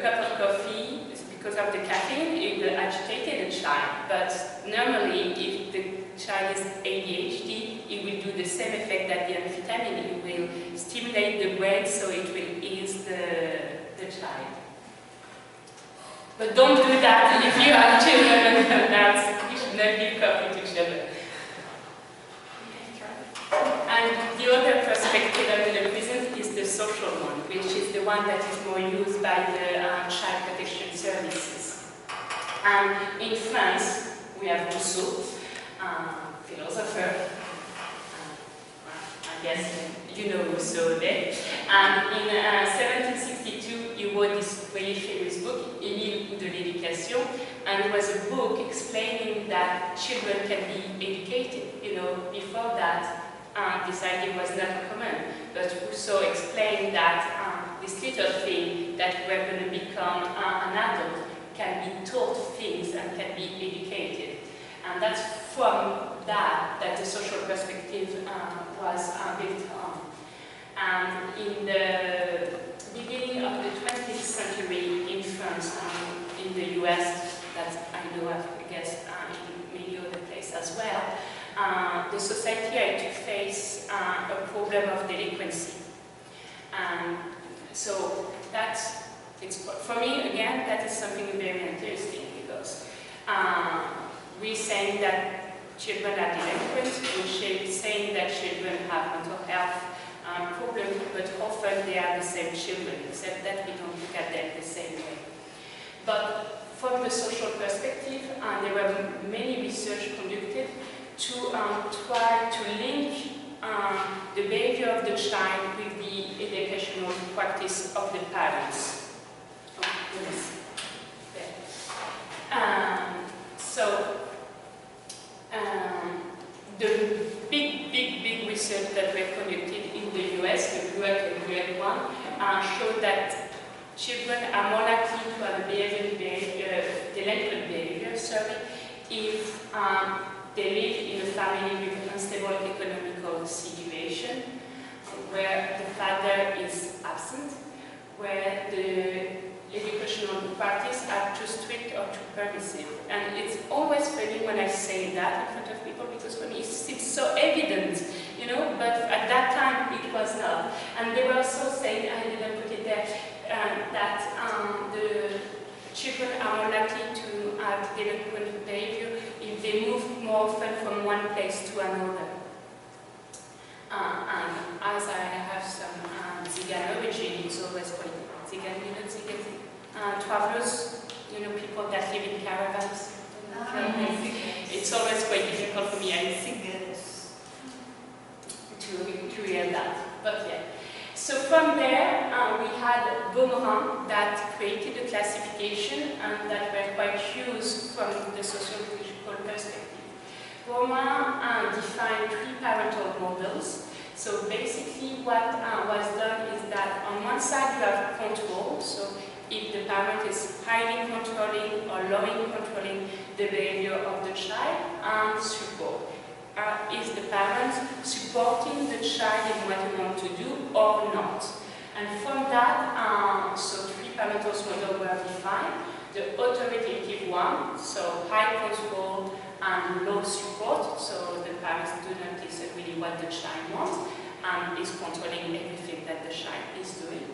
cup of coffee, because of the caffeine, it will agitate the child. But normally, if the child is ADHD, it will do the same effect that the amphetamine. It will stimulate the brain, so it will ease the child. But don't do that if you have children. You should not give coffee to children. And the other perspective I'm going to present is the social one, which is the one that is more used by the child protection services. And in France, we have Rousseau, philosopher. I guess you know Rousseau there. And in 1762, he wrote this very famous book, Émile de l'Éducation, and it was a book explaining that children can be educated. Before that, this idea was not common, but Rousseau explained that this little thing that we're going to become an adult can be taught things and can be educated. And that's from that the social perspective was built on. And in the beginning of the 20th century in France and in the US, that I know of, I guess, in many other places as well, the society had to face a problem of delinquency. And so for me, again, that is something very interesting because we're saying that children are delinquent, we're saying that children have mental health problems, but often they are the same children, except that we don't look at them the same way. But from the social perspective, there were many research conducted to try to link the behavior of the child with the educational practice of the parents. The big research that were conducted in the US, the Grad one, showed that children are more likely to have a delinquent behavior, if they live in a family with an unstable economical situation, where the father is absent, where the educational practice are too strict or too permissive. And it's always funny when I say that in front of people, because for me it seems so evident, but at that time it was not. And they were also saying, I didn't put it there, that the children are more likely to have delinquent behavior if they move more often from one place to another. And as I have some Zigan origin, it's always quite Zigan, travelers, people that live in caravans. It's always quite difficult for me, I think, to hear that. But yeah. So from there, we had Beaumorin that created a classification and that were quite used from the sociological perspective. Beaumorin defined 3 parental models. So basically what was done is that on one side you have control, so if the parent is highly controlling or lowly controlling the behavior of the child, and support. Is the parent supporting the child in what he wants to do or not? And from that, so 3 parental models were defined. The authoritative one, so high control and low support, so the parents do not listen really what the child wants and is controlling everything that the child is doing.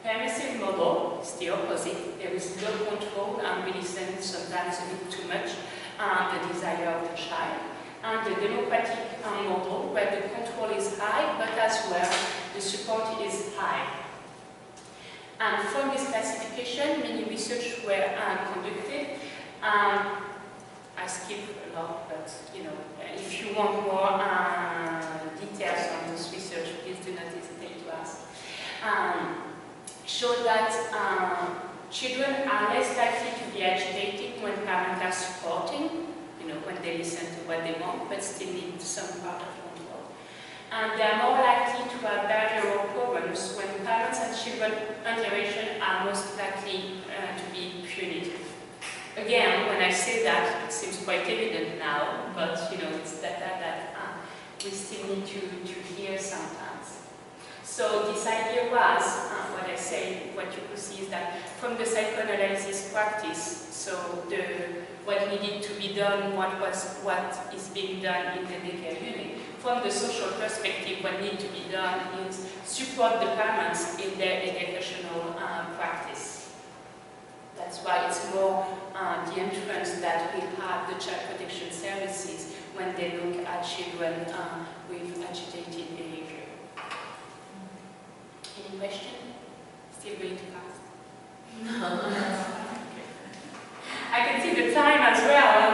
Permissive model is the opposite. There is low control and we listen sometimes a bit too much the desire of the child. And the democratic model, where the control is high, but as well the support is high. And from this classification, many research were conducted. I skip a lot, but if you want more details on this research, please do not hesitate to ask. Show that children are less likely to be agitated when parents are supporting. When they listen to what they want, but still need some part of control. And they are more likely to have behavioral problems when parents and children interaction are most likely to be punitive. Again, when I say that, it seems quite evident now, but it's data that we still need to hear sometimes. So this idea was, what I say, what you could see is that from the psychoanalysis practice, so what needed to be done, what is being done in the daycare unit. From the social perspective, what needs to be done is support the parents in their educational practice. That's why it's more the entrance that we have the child protection services when they look at children with agitated behavior. Any question? Still going too fast? Okay. I can see the time as well.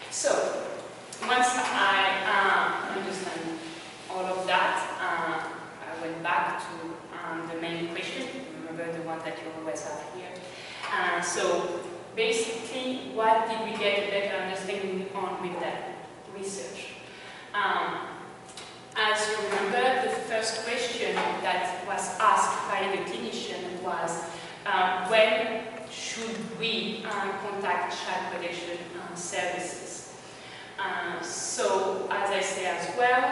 So, once I understand all of that, I went back to the main question. Remember the one that you always have here. So, basically, what did we get a better understanding on with that research? As you remember, the first question that was asked by the clinician was, when should we contact child protection services? So, as I say as well,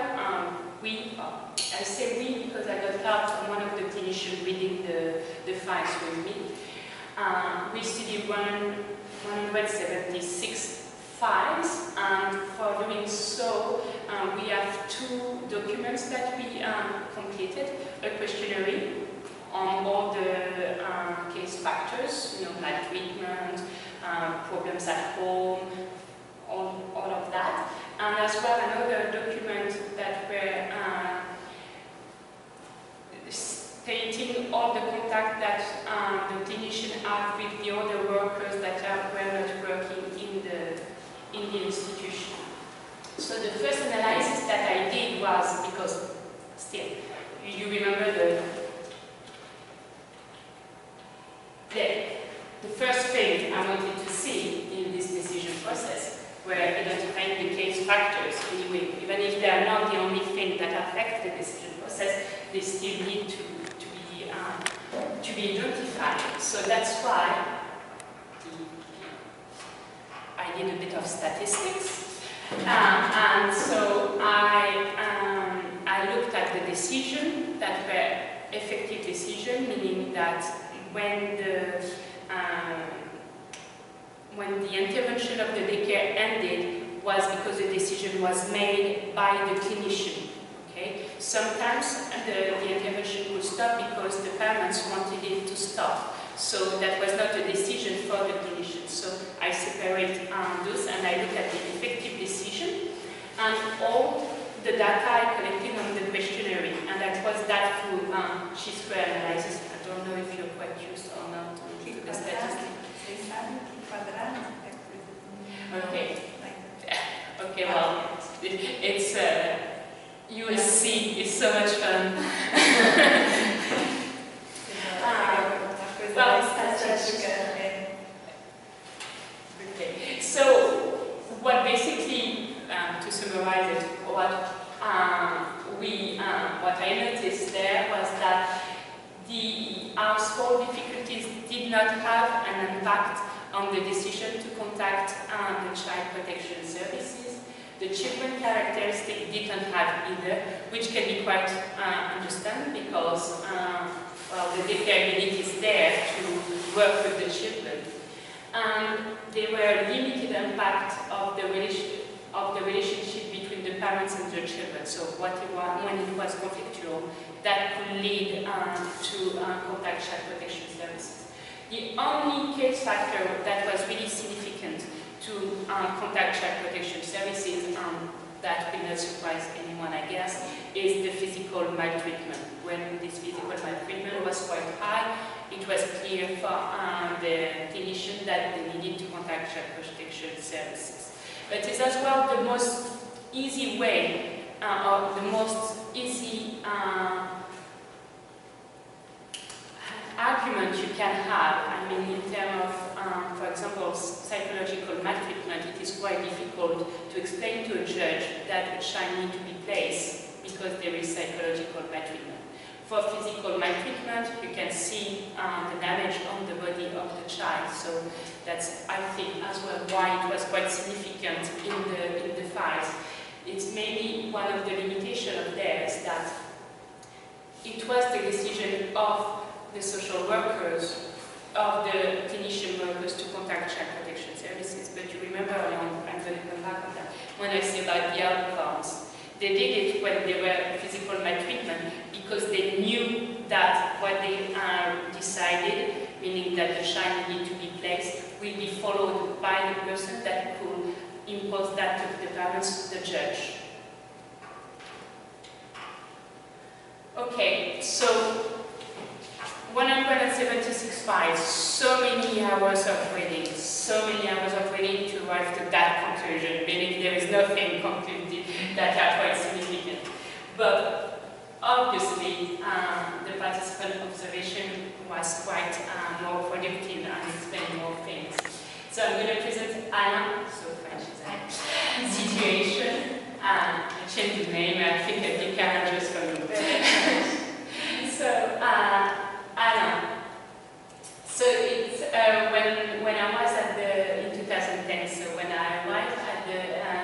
I say we because I got help from one of the clinicians reading the files with me. We studied 176 files, and for doing so, we have 2 documents that we completed, a questionnaire on all the case factors, like treatment, problems at home, all of that, and as well another document that were stating all the contact that the clinician had with the other workers that were not working in the institution. So the first analysis that I did was, because still, you remember the first thing I wanted to see in this decision process were identifying the case factors anyway. Even if they are not the only thing that affect the decision process, they still need to be identified. So that's why I did a bit of statistics. And so I looked at the decision that were effective decision, meaning that when the intervention of the daycare ended was because the decision was made by the clinician. Okay? Sometimes the intervention would stop because the parents wanted it to stop. So that was not a decision for the clinician. So I separate those and I look at the effective decision and all the data I collected on the questionnaire. And that was that through chi-square analysis. I don't know if you're quite used or not to the statistics. Okay. Okay, well, it's you will see, it's so much fun. Okay. So, what basically, to summarize it, what I noticed there was that the household difficulties did not have an impact on the decision to contact the child protection services. The children characteristic didn't have either, which can be quite understood because well, the daycare unit is there to work with the children. And there were limited impact of the relationship between the parents and the children. So when it was conflictual, that could lead to contact child protection services. The only case factor that was really significant to contact child protection services, that will not surprise anyone, I guess, is the physical maltreatment. When this physical maltreatment was quite high, it was clear for the clinician that they needed to contact child protection services. But it's as well the most easy way, or the most easy argument you can have. I mean, in terms of, for example, psychological maltreatment, it is quite difficult to explain to a judge that a child needs to be placed because there is psychological maltreatment. For physical maltreatment, you can see the damage on the body of the child child. So that's, I think, as well why it was quite significant in the files. It's maybe one of the limitations of theirs that it was the decision of the social workers, of the clinician workers to contact child protection services. But you remember, I'm going to come back on that, when I say about the outcomes, they did it when they were physical maltreatment because they knew that what they decided, meaning that the child needed to be placed, will be followed by the person that could impose that to the parents, the judge. Okay, so 176 files, so many hours of reading to arrive to that conclusion, meaning there is nothing concluded that are quite significant. But obviously, the participant observation was quite more productive and explained more things. So I'm going to present Anna, so French situation. I changed the name, I think I think Anna just for me. So, Anna. So it's when I was in 2010, so when I arrived at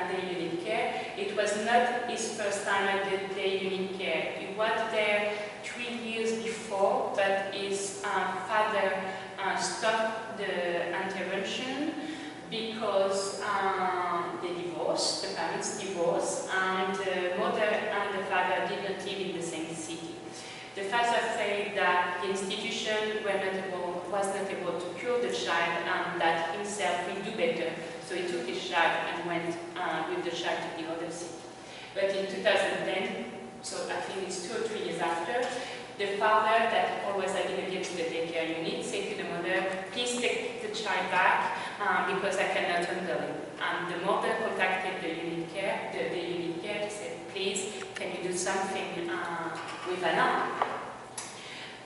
the unit care, it was not his first time at the day unit care. He was there 3 years before, but his father stopped the intervention because they divorced, the parents divorced, and the mother and the father did not live in the same city. The father said that the institution was not able to cure the child and that himself will do better. So he took his child and went with the child to the other city. But in 2010, so I think it's 2 or 3 years after, the father that always had been against the daycare unit said to the mother, please take the child back because I cannot handle it. And the mother contacted the unit care, the unit care to say, please, can you do something with Anna?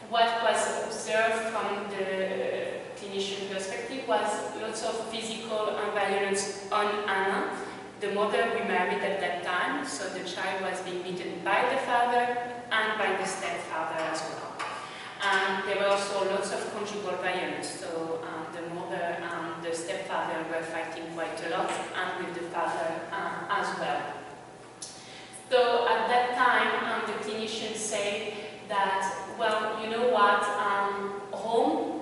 What was observed from the clinician perspective was lots of physical violence on Anna. The mother remarried at that time, so the child was being beaten by the father and by the stepfather as well. And there were also lots of conjugal violence, so the mother and the stepfather were fighting quite a lot, and with the father as well. So at that time, the clinicians say that, well, you know what, home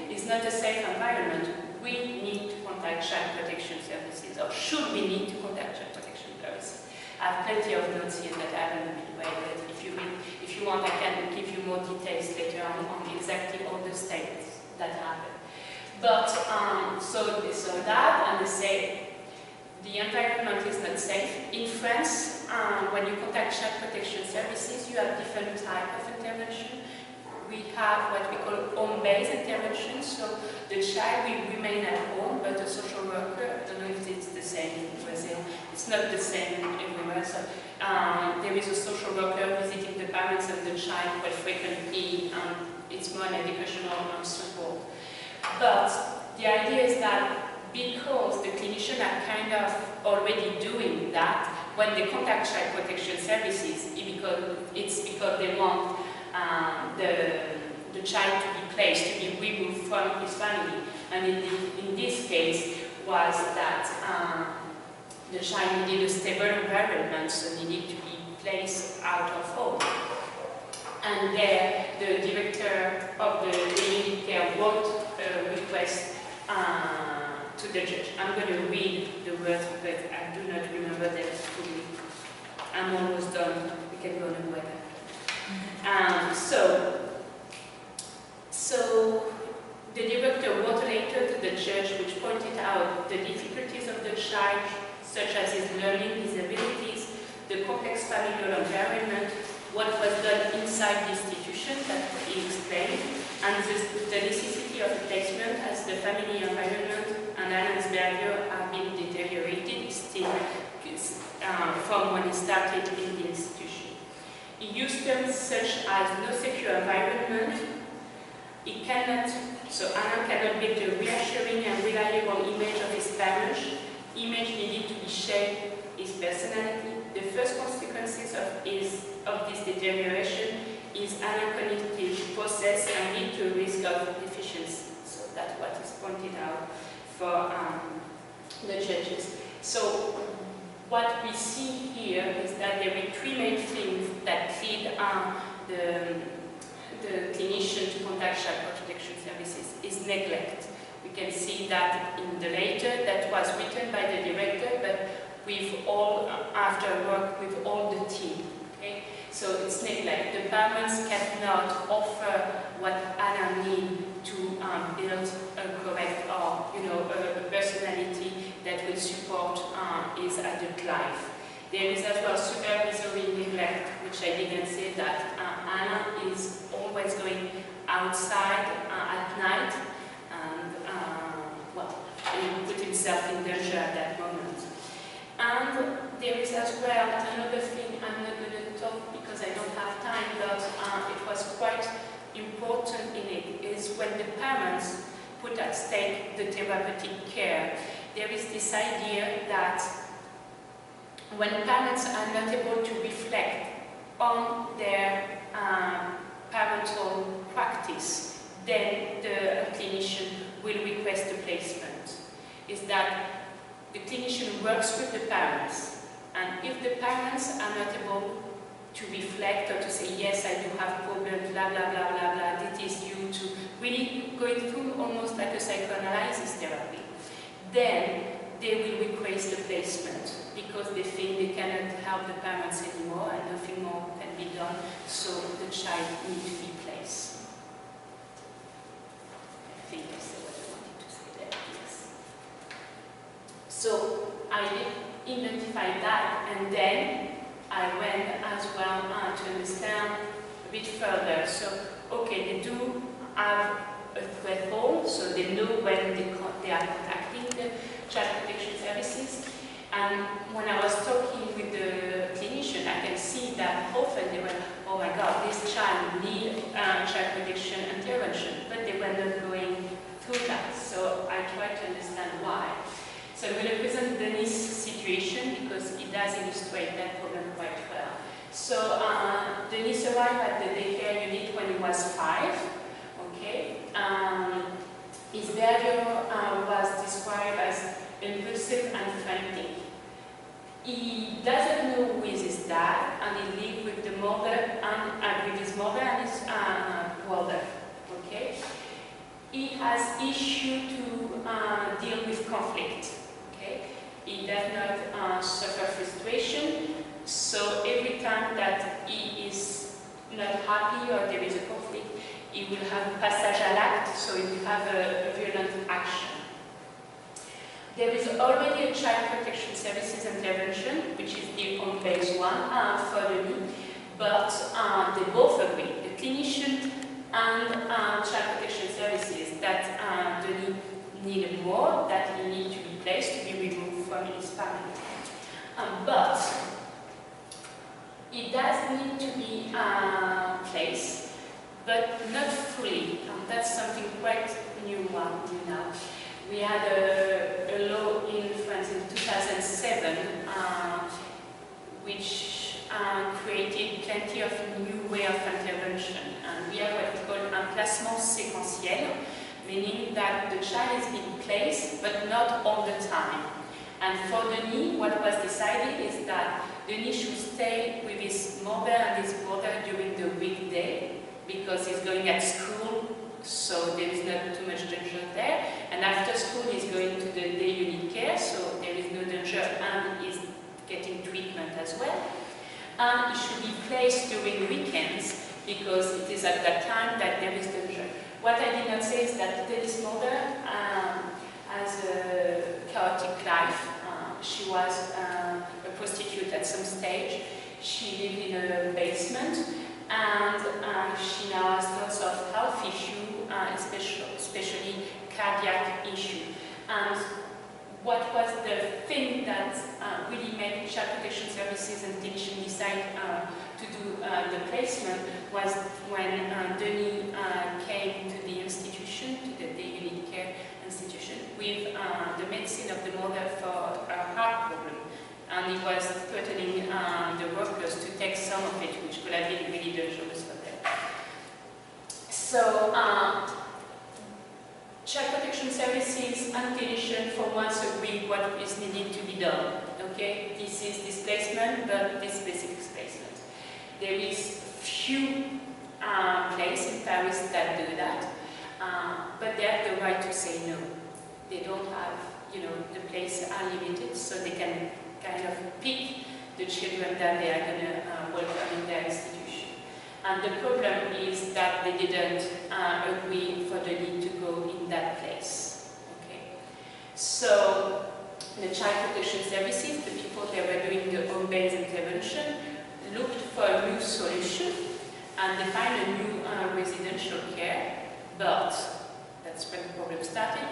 is not a safe environment. We need to contact child protection services, or should we need to contact child protection services? I have plenty of notes here that I haven't been away, but if you want, I can give you more details later on exactly all the statements that happened. But, so they saw that, and they say, the environment is not safe. In France, when you contact child protection services, you have different types of intervention. We have what we call home-based intervention, so the child will remain at home, but the social worker, I don't know if it's the same in Brazil, it's not the same everywhere. So there is a social worker visiting the parents and the child quite frequently, and it's more an educational support. But the idea is that because the clinicians are kind of already doing that, when they contact child protection services, it's because they want the child to be placed, to be removed from his family. And in this case was that the child needed a stable environment, so needed to be placed out of home. And there, the director of the unit care wrote a request to the judge. I'm going to read the words because I do not remember them fully. I'm almost done. We can go on and wait. So the director wrote a letter to the judge which pointed out the difficulties of the child, such as his learning disabilities, the complex familial environment, what was done inside the institution that he explained, and the necessity of placement as the family environment and Anna's behavior have been deteriorated still from when he started in the institution. He used terms such as no secure environment. Anna cannot build a reassuring and reliable image of his parents. Image needed to be shaped his personality. The first consequences of this deterioration is an cognitive process and lead to a risk of deficiency. So pointed out for the judges. So what we see here is that there are three main things that lead the clinician to contact child protection services is neglect. We can see that in the letter that was written by the director, but with all, after work with all the team. Okay? So it's neglect. The parents cannot offer what Anna needs to build a correct or a personality that will support his adult life. There is as well supervisory neglect, which I didn't say that Anna is always going outside at night and he put himself in danger at that moment. And there is as well another thing I'm not going to talk because I don't have time, but it was quite important in it, is when the parents put at stake the therapeutic care. There is this idea that when parents are not able to reflect on their parental practice, then the clinician will request a placement. Is that the clinician works with the parents, and if the parents are not able to reflect or to say, yes, I do have problems, blah, blah, blah, blah, blah, that is due to really going through almost like a psychoanalysis therapy, then they will request a placement because they think they cannot help the parents anymore and nothing more can be done, so the child needs to be placed. I think I said what I wanted to say there, yes. So I identified that, and then I went as well to understand a bit further. So, okay, they do have a threshold, so they know when they are contacting the child protection services. And when I was talking with the clinician, I can see that often they were, oh my God, this child needs child protection intervention, but they were not going through that. So I tried to understand why. So I'm going to present Denis' situation because it does illustrate that problem quite well. So Denis arrived at the daycare unit when he was 5. Okay. His behavior was described as impulsive and frantic. He doesn't know who is his dad, and he lives with the mother and with his mother and his brother. Okay. He has issue to deal with conflict. Okay. He does not suffer frustration. So every time that he is not happy or there is a conflict, he will have a passage à l'acte, so he will have a violent action. There is already a child protection services intervention, which is built on phase 1 for Denis, but they both agree, the clinician and child protection services, that Denis needed more, that he needs to be placed, to be removed from his family. But it does need to be placed, but not fully. That's something quite new now. We had a law in France in 2007, which created plenty of new way of intervention. And we have what we call un placement séquentiel, meaning that the child is being placed, but not all the time. And for Denis, what was decided is that Denis should stay with his mother and his brother during the weekday, because he's going at school, so there is not too much danger there. And after school, he's going to the day unit care, so there is no danger, and he's getting treatment as well. And he should be placed during weekends, because it is at that time that there is danger. What I did not say is that Denis' mother has a chaotic life. She was a prostitute at some stage. She lived in a basement, and she now has lots of health issues, especially cardiac issues. And what was the thing that really made child protection services and clinicians decide to do the placement was when Denis came to the institution, to the day unit care institution, with the medicine of the mother for a heart problem. And he was threatening the workers to take some of it, which could have been really dangerous for them. So, Child protection services and clinician for once agree what is needed to be done. Okay, this is displacement, but this basic displacement. There is few places in Paris that do that, but they have the right to say no. They don't have, the places are limited, so they can kind of pick the children that they are going to welcome in their institution. And the problem is that they didn't agree for the need to go in that place. Okay, so the child protection services, the people that were doing the home-based intervention, looked for a new solution, and they find a new residential care, but that's when the problem started.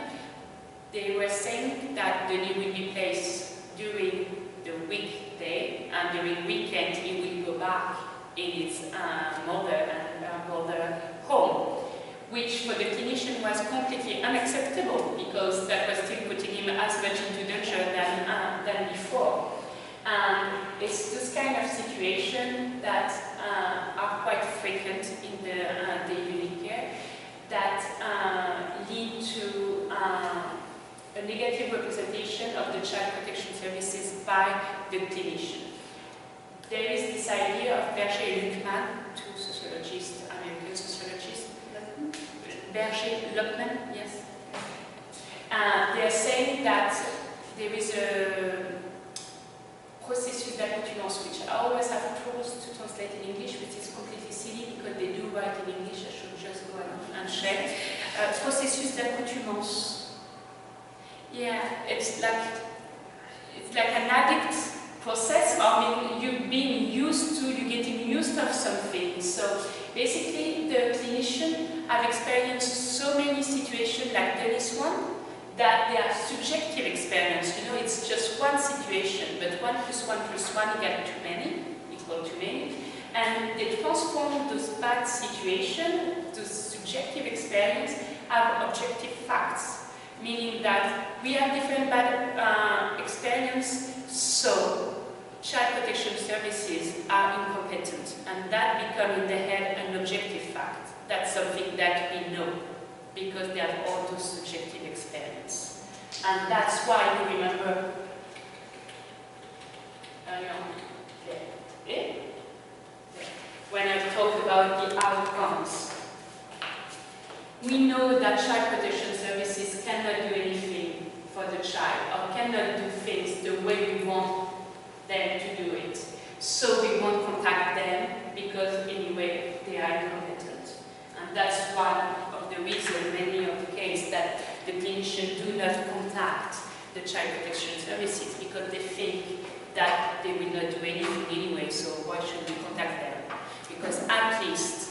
They were saying that the need will be placed during the weekday, and during weekend it will go back in its mother and mother home, which for the clinician was completely unacceptable, because that was still putting him as much into danger than before. It's this kind of situation that are quite frequent in the unit care that lead to a negative representation of the child protection services by the clinician. There is this idea of Berger and Luckman, two sociologists, American sociologists. Berger, Luckman, yes. They are saying that there is a processus d'accoutumance, which I always have troubles to translate in English, which is completely silly because they do write in English. I should just go and check. Processus d'accoutumance. Yeah, it's like an addict process. I mean, you're being used to, you're getting used to something. So basically, the clinician have experienced so many situations like this one that they are subjective experience. It's just one situation, but 1 + 1 + 1 equal to many. And they transform those bad situations, those subjective experience, have objective facts. Meaning that we have different bad experience, so child protection services are incompetent, and that becomes in the head an objective fact. That's something that we know, because they have all those subjective experience. And that's why you remember when I talk about the outcomes. We know that child protection services cannot do anything for the child, or cannot do things the way we want them to do it. So we won't contact them, because anyway they are incompetent. And that's one of the reasons, many of the cases, that the clinicians do not contact the child protection services, because they think that they will not do anything anyway, so why should we contact them? Because at least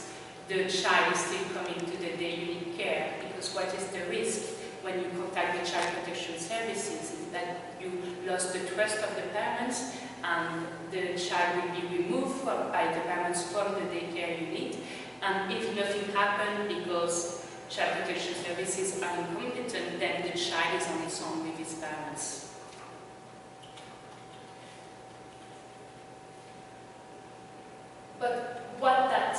the child is still coming to the day unit care, because what is the risk when you contact the child protection services is that you lost the trust of the parents, and the child will be removed by the parents from the daycare unit. And if nothing happened because child protection services are incompetent, then the child is on its own with his parents. But what that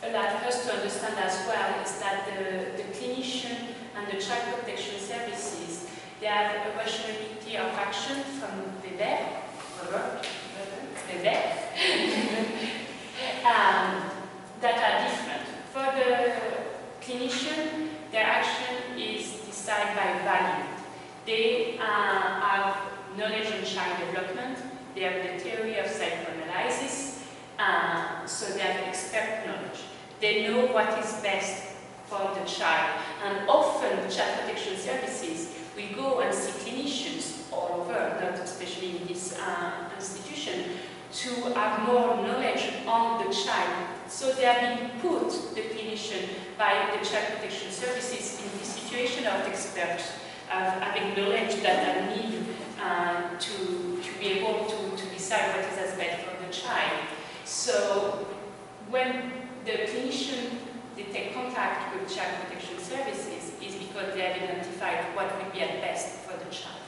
allowed us to understand as well is that the clinician and the child protection services, they have a rationality of action from Weber, that are different. For the clinician, their action is decided by value. They have knowledge on child development, they have the theory of psychoanalysis, so they have expert knowledge. They know what is best for the child. And often, child protection services will go and see clinicians all over, not especially in this institution, to have more knowledge on the child. So they have been put, the clinician, by the child protection services in the situation of experts, having knowledge that are needed to be able to decide what is as best for the child. So when the clinician, they take contact with child protection services, is because they have identified what would be at best for the child.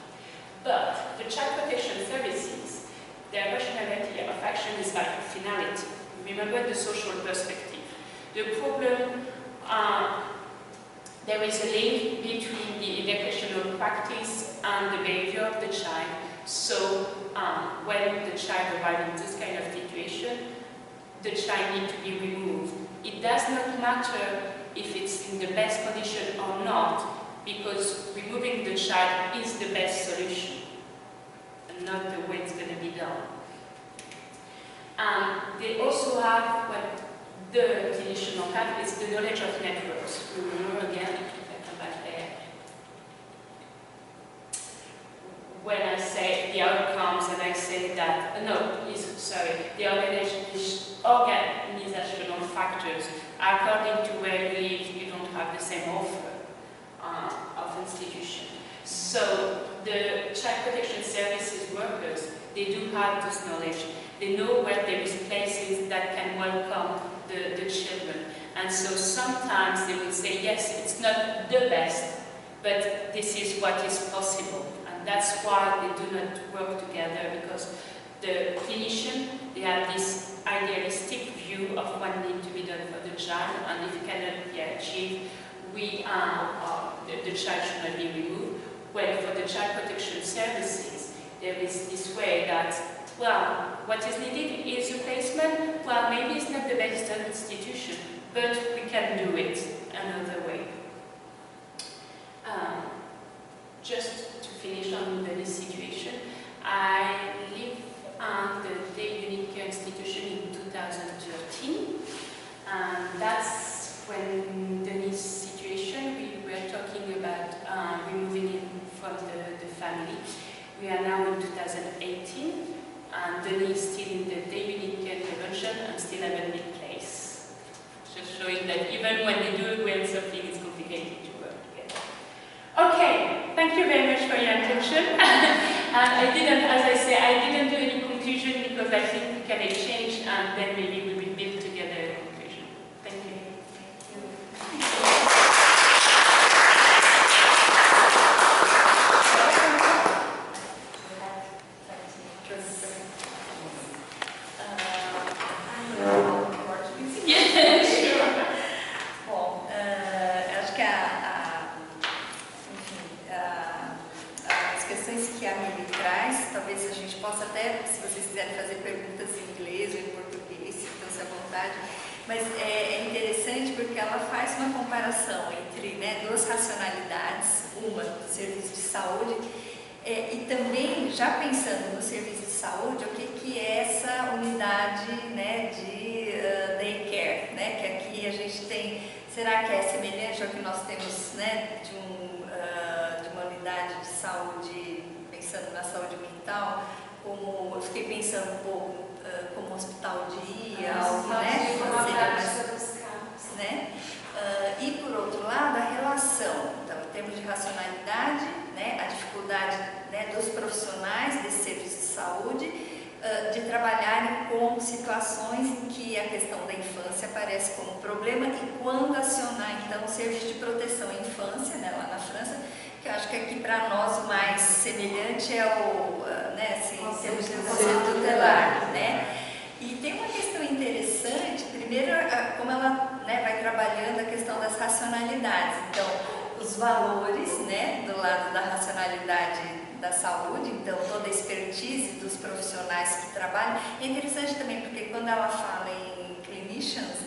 But the child protection services, their rationality of action is like finality. Remember the social perspective. The problem, they there is a link between the educational practice and the behavior of the child. So when the child arrives in this kind of situation, the child needs to be removed. It does not matter if it's in the best condition or not, because removing the child is the best solution, and not the way it's going to be done. They also have what the clinician have is the knowledge of networks. Remember again, if I come back there. When I say the outcomes and I say that, the organizational factors, according to where you live, you don't have the same offer of institution. So the child protection services workers, they do have this knowledge. They know where there is places that can welcome the children. And so sometimes they will say, yes, it's not the best, but this is what is possible. And that's why they do not work together, because the clinician, they have this idealistic view of what needs to be done for the child, and if it cannot be achieved, the child should not be removed. Well, for the child protection services, there is this way that, well, what is needed is a placement. Well, maybe it's not the best institution, but we can do it another way. Just to finish on the situation, I live at the Eunice institution in 2013, and that's when Denise's situation, we were talking about removing him from the family. We are now in 2018, and Denise is still in the Eunice intervention and still haven't been placed. Just showing that even when they do it, when something is complicated to work together. Okay, thank you very much for your attention. And as I say, I didn't do any conclusion because I think we can exchange and then maybe we will build together a conclusion. Thank you. Mas é interessante porque ela faz uma comparação entre duas racionalidades, uma do serviço de saúde e também, já pensando no serviço de saúde, o que é essa unidade de daycare, que aqui a gente tem, será que é semelhante ao que nós temos de uma unidade de saúde, pensando na saúde mental, como eu fiquei pensando um pouco como hospital dia, algo, e por outro lado, a relação, então, em termos de racionalidade, a dificuldade dos profissionais desse serviço de saúde de trabalharem com situações em que a questão da infância aparece como problema e quando acionar, então, o serviço de proteção à infância, lá na França, que eu acho que aqui para nós o mais semelhante é o termos de conselho tutelar, E tem uma questão interessante, primeiro, como ela vai trabalhando a questão das racionalidades, então, os valores, do lado da racionalidade da saúde, então, toda a expertise dos profissionais que trabalham. É interessante também, porque quando ela fala em clinicians,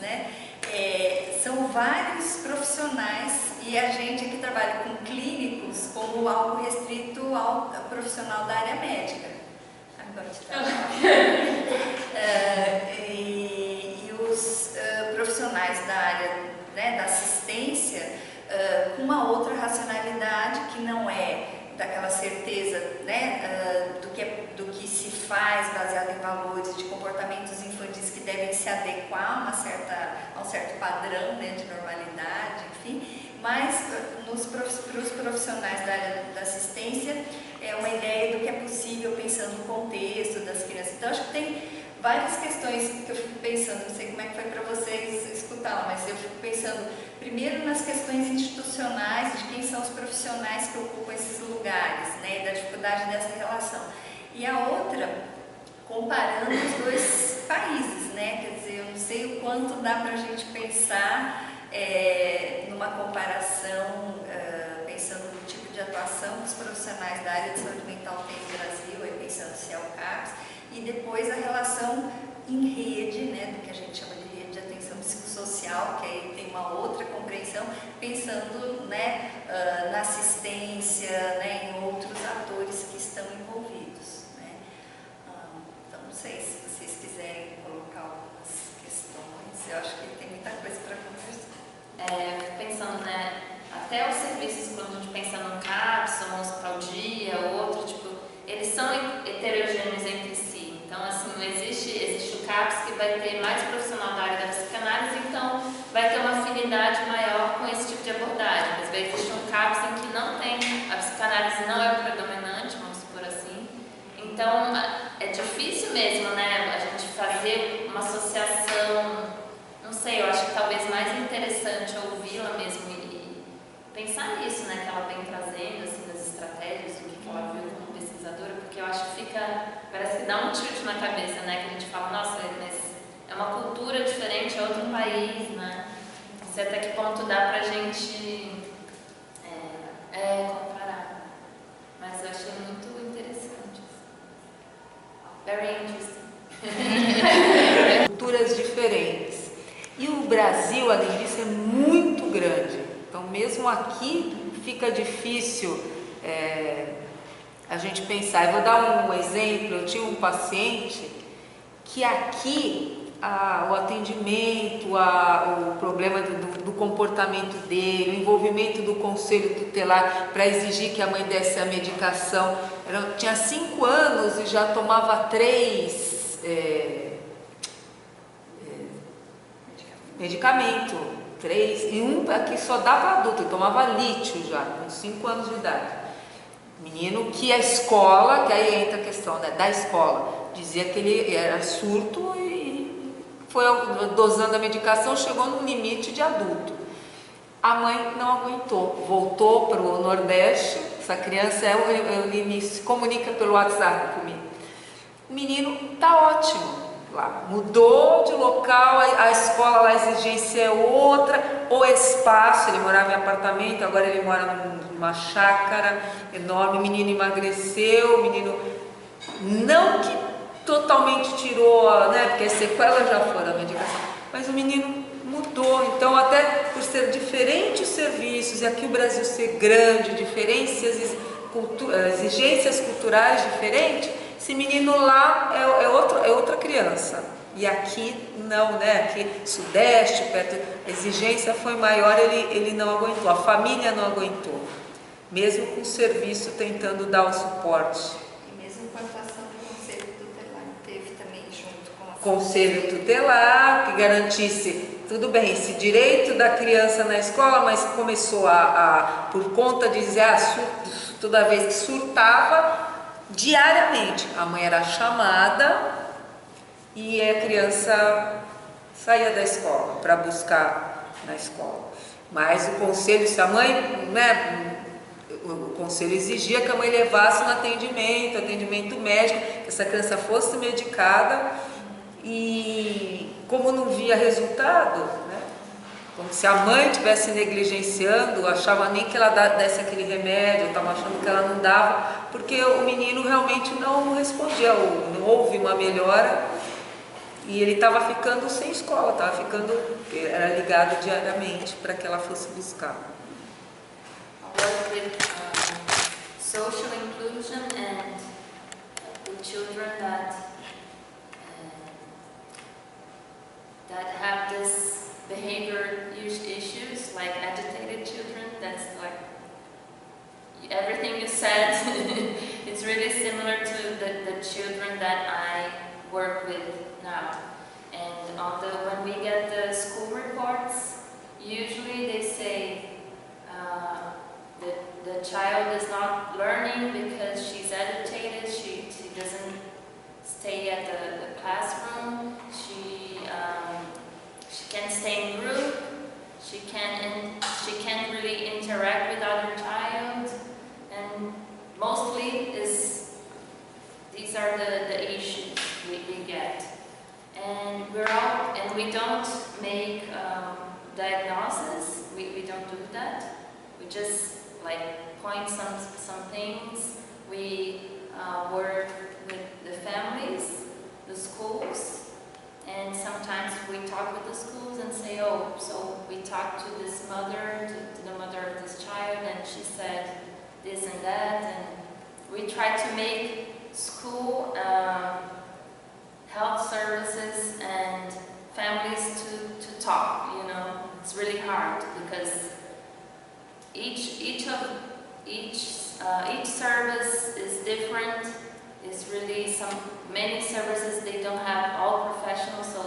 são vários profissionais e a gente aqui trabalha com clínicos como algo restrito ao profissional da área médica. Agora e os profissionais da área da assistência com uma outra racionalidade que não é daquela certeza do que se faz baseado em valores de comportamentos infantis que devem se adequar a um certo padrão de normalidade, enfim, mas para os profissionais da área da assistência é uma ideia do que é possível pensando no contexto das crianças. Então acho que tem várias questões que eu fico pensando, não sei como é que foi para vocês escutá-la, mas eu fico pensando primeiro nas questões institucionais, de quem são os profissionais que ocupam esses lugares, e da dificuldade dessa relação. E a outra, comparando os dois países, quer dizer, eu não sei o quanto dá para a gente pensar numa comparação quantos profissionais da área de saúde mental tem no Brasil, aí pensando se é o CAPS, e depois a relação em rede, né, do que a gente chama de rede de atenção psicossocial, que aí tem uma outra compreensão, pensando, né, na assistência, né, em outros atores que estão envolvidos, né. Então, não sei se vocês quiserem colocar algumas questões, eu acho que tem muita coisa para conversar. Pensando, né, até os serviços, quando a gente pensa no CAPS, um hospital dia, outro, tipo, eles são heterogêneos entre si. Então, assim, não existe o CAPS que vai ter mais profissional da área da psicanálise, então vai ter uma afinidade maior com esse tipo de abordagem. Mas vai existir um CAPS em que não tem, a psicanálise não é o predominante, vamos supor assim. Então, é difícil mesmo, né, a gente fazer uma associação, não sei, eu acho que talvez mais interessante ouvi-la mesmo e pensar nisso, né, que ela vem trazendo, assim, das estratégias, do que ela viu como pesquisadora, porque eu acho que parece que dá um tilt na cabeça, né, que a gente fala, nossa, mas é uma cultura diferente, é outro país, né, não sei até que ponto dá pra gente comparar, mas eu achei muito interessante. Very interesting. Culturas diferentes. E o Brasil, além disso, é muito grande. Então, mesmo aqui, fica difícil a gente pensar. Eu vou dar um exemplo. Eu tinha um paciente que aqui o atendimento, o problema do comportamento dele, o envolvimento do conselho tutelar para exigir que a mãe desse a medicação. Tinha 5 anos e já tomava 3 medicamento, 3, e um aqui só dá para adulto, ele tomava lítio já, com 5 anos de idade. Menino que a escola, que aí entra a questão, né, da escola, dizia que ele era surto e foi dosando a medicação, chegou no limite de adulto. A mãe não aguentou, voltou para o Nordeste, essa criança Eunice, se comunica pelo WhatsApp comigo. O menino está ótimo. Lá. Mudou de local, a escola lá, a exigência é outra, o espaço, ele morava em apartamento, agora ele mora numa chácara enorme, o menino emagreceu, o menino não que totalmente tirou, né, porque as sequelas já foram a medicação, mas o menino mudou. Então, até por ser diferentes serviços, e aqui o Brasil ser grande, diferentes exigências culturais diferentes, esse menino lá é outra criança. E aqui não, né? Aqui, Sudeste, perto, a exigência foi maior, ele não aguentou, a família não aguentou. Mesmo com o serviço tentando dar o suporte. E mesmo com a atuação do Conselho Tutelar, teve também junto com a Conselho Tutelar, que garantisse, tudo bem, esse direito da criança na escola, mas começou por conta de dizer, toda vez que surtava, diariamente, a mãe era chamada e a criança saía da escola para buscar na escola. Mas o conselho, se a mãe, né, o conselho exigia que a mãe levasse no atendimento médico, que essa criança fosse medicada, e como não via resultado, né, como se a mãe estivesse negligenciando, achava nem que ela desse aquele remédio, estava achando que ela não dava, porque o menino realmente não respondia, não houve uma melhora, e ele estava ficando sem escola, era ligado diariamente para que ela fosse buscar. Work with social inclusion and with children that have this behavior issues, like agitated children. That's like everything you said. It's really similar to the children that I work with now. And when we get the school reports, usually they say the child is not learning because she's agitated. She doesn't stay at the classroom. She can't stay in group. She can't really interact with other child. And mostly these are the issues we get. And we don't make diagnosis. We don't do that. We just like point some things. We work with the families, the schools, and sometimes we talk with the schools and say, oh, so we talked to this mother, to the mother of this child, and she said this and that, and we try to make school, health services, and families to talk. You know, it's really hard because each service is different. It's really many services they don't have all professionals, so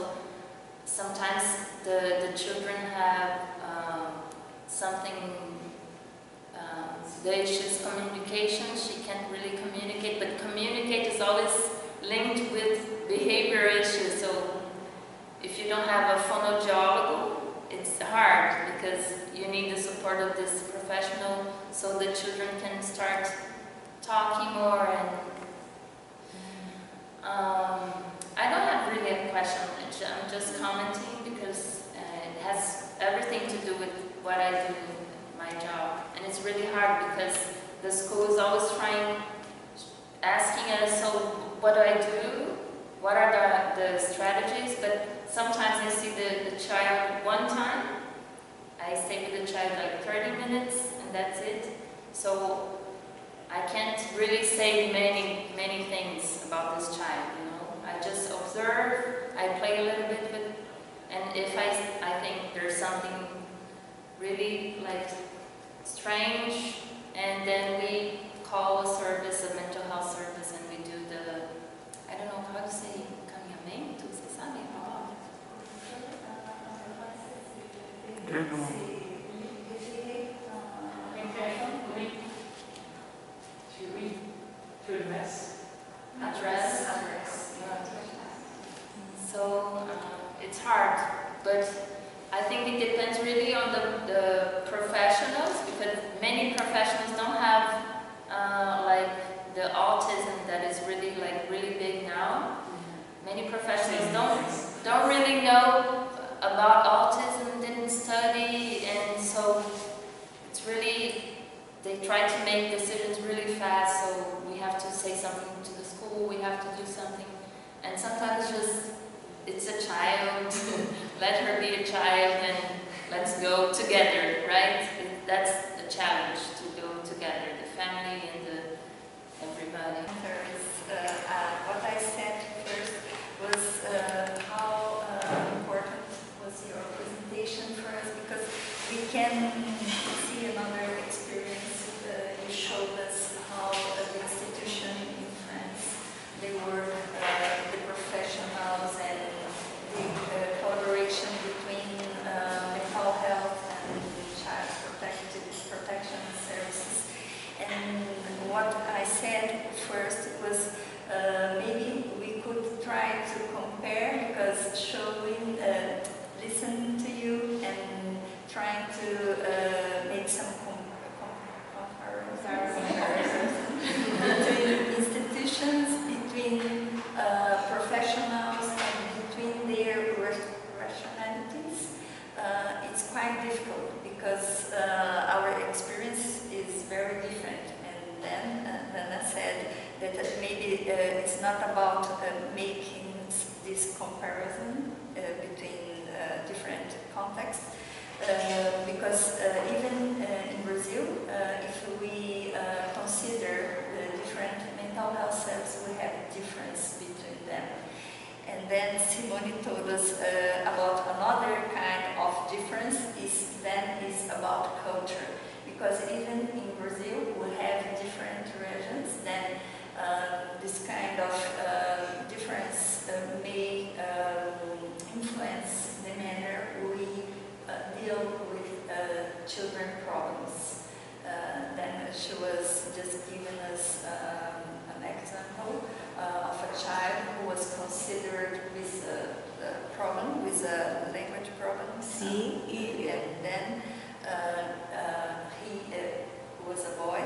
sometimes the children have something. The issue is communication. She can't really communicate, but communicate is always linked with behavior issues. So if you don't have a phonoaudiólogo, it's hard because you need the support of this professional so the children can start talking more. And I don't have really a question. I'm just commenting because it has everything to do with what I do in my job. And it's really hard because the school is always asking us, so what do I do? What are the strategies? But sometimes I see the child one time. I stay with the child like 30 minutes and that's it. So I can't really say many things about this child, you know. I just observe, I play a little bit with, and if I think there's something really like strange, and then we call a service, a mental health service, and we do the, I don't know how to say, encaminhamento, vocês sabem falar? Address. So it's hard, but I think it depends really on the professionals, because many professionals don't have like the autism that is really big now. Many professionals don't really know about autism, didn't study, and so it's really, they try to make decisions really fast, so we have to say something to the school, we have to do something, and sometimes it's a child, let her be a child and let's go together, right? That's the challenge, to go together, the family and everybody. What I said first was how important was your presentation for us, because we can see another experience. You showed us how the institution in France, they work, the professionals and the collaboration between mental health and child protection services. And what I said first was maybe we could try to compare, because showing, listening to you and trying to make some comparisons between institutions, between professionals, and between their rationalities. It's quite difficult because our experience is very different. And then I said that maybe it's not about making this comparison between different contexts, because even in Brazil, if we consider the different mental health services, we have difference between them. And then Simone told us about another kind of difference is about culture. Because even in Brazil, we have different regions, then this kind of difference may influence the manner we deal with children problems. Then she was just giving us an example of a child who was considered with a problem, with a language problem. And then he was a boy,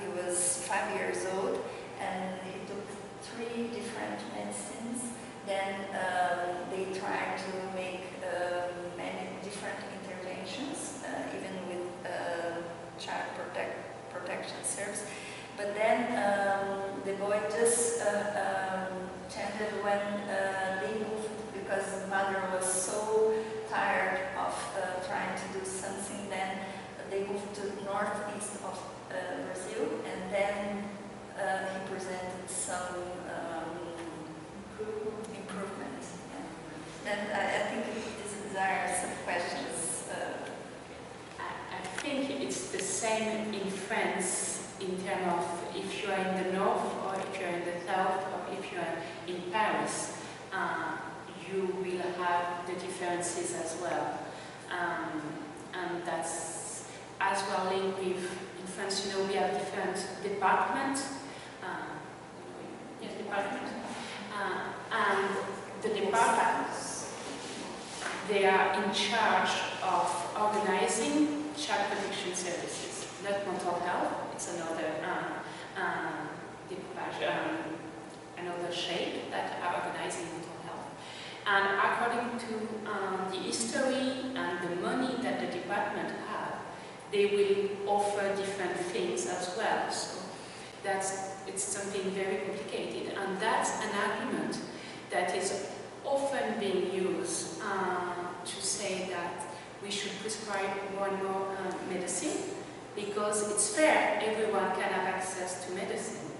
he was 5 years old, and he took 3 different medicines. Then they tried to make many different interventions, even with child protective northeast of Brazil, and then he presented some improvements. Yeah. And I think these are some questions. I think it's the same in France in terms of if you are in the north or if you are in the south or if you are in Paris, you will have the differences as well. And that's as well linked with, in France, you know, we have different departments. Yes, department. And the departments, they are in charge of organizing child protection services, not mental health. It's another another shape that are organizing mental health. And according to the history and the money that the department have, they will offer different things as well. So it's something very complicated, and that's an argument that is often being used to say that we should prescribe more and more medicine, because it's fair, everyone can have access to medicine,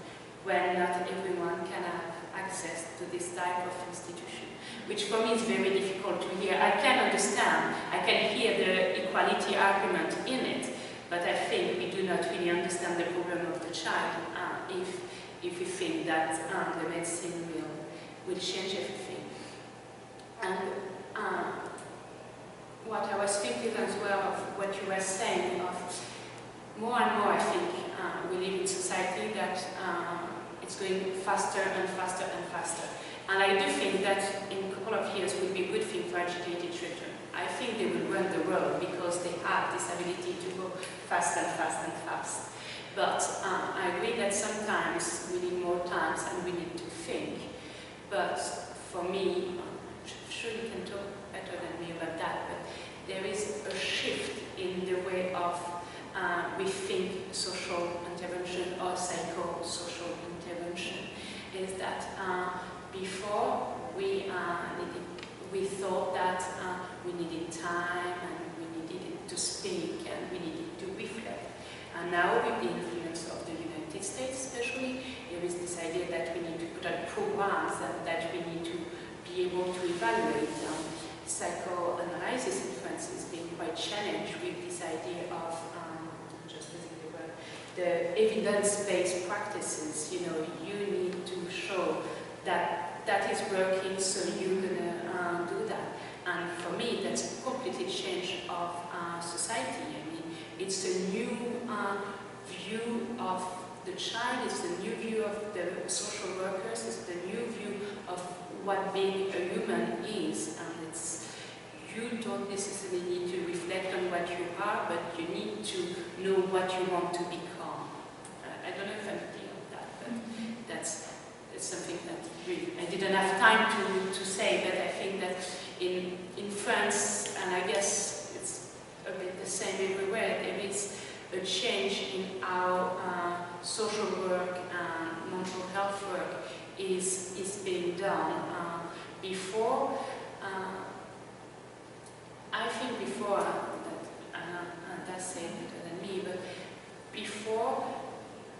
when not everyone can have access to this type of institution, which for me is very difficult to hear. I can understand, I can hear the equality argument in it, but I think we do not really understand the problem of the child if we think that the medicine will change everything. And what I was thinking as well of what you were saying, of more and more I think we live in society that it's going faster and faster and faster. And I do think that in a couple of years will be a good thing for educated children. I think they will run the world because they have this ability to go fast and fast and fast. But I agree that sometimes we need more time and we need to think. But for me, I'm sure you can talk better than me about that, but there is a shift in the way of we think social intervention or psychosocial intervention. Is that before we thought that we needed time and we needed to speak and we needed to reflect. And now with the influence of the United States especially, there is this idea that we need to put on programs and that we need to be able to evaluate. Psychoanalysis in France is being quite challenged with this idea of, just using the word, the evidence-based practices. You know, you need to show that that is working, so you're gonna do that. And for me, that's a completely change of society. I mean, it's a new view of the child, it's the new view of the social workers, it's the new view of what being a human is. And you don't necessarily need to reflect on what you are, but you need to know what you want to become. I don't know if I'm clear on that, but that's something that really, I didn't have time to say, but I think that in France, and I guess it's a bit the same everywhere, there is a change in how social work and mental health work is being done. Before, I think before, that's saying better than me, but before,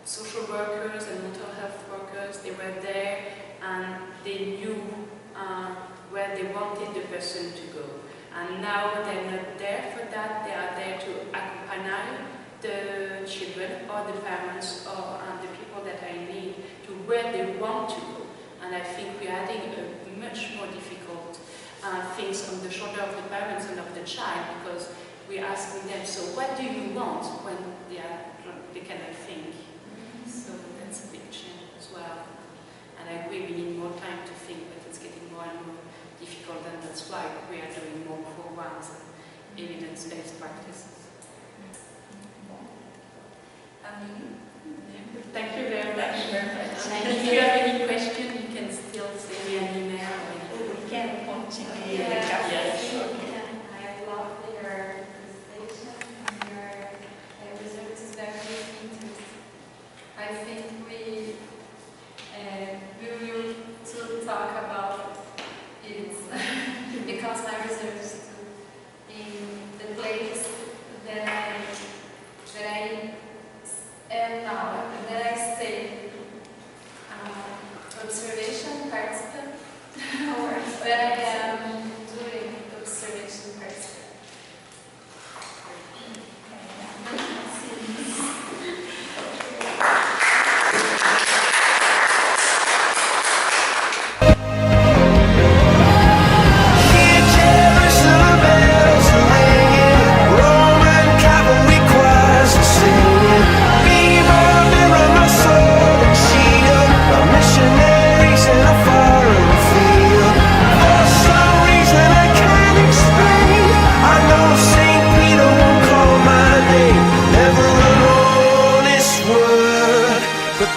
social workers and mental health workers, they were there and they knew where they wanted the person to go. And now they're not there for that, they are there to accompany the children or the parents or the people that are in need to where they want to go. And I think we're adding a much more difficult things on the shoulder of the parents and of the child, because we're asking them, so what do you want when they cannot think? So that's a big change as well. And I agree we need more time to think, but it's getting more and more difficult, and that's why we are doing more programs and evidence-based practices. Thank you very much. And if you have any question, you can still send me an email. We can continue. Yes. I love your presentation and your results is very interesting. I think we will to talk about it because my research is in the place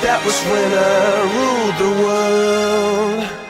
That was when I ruled the world.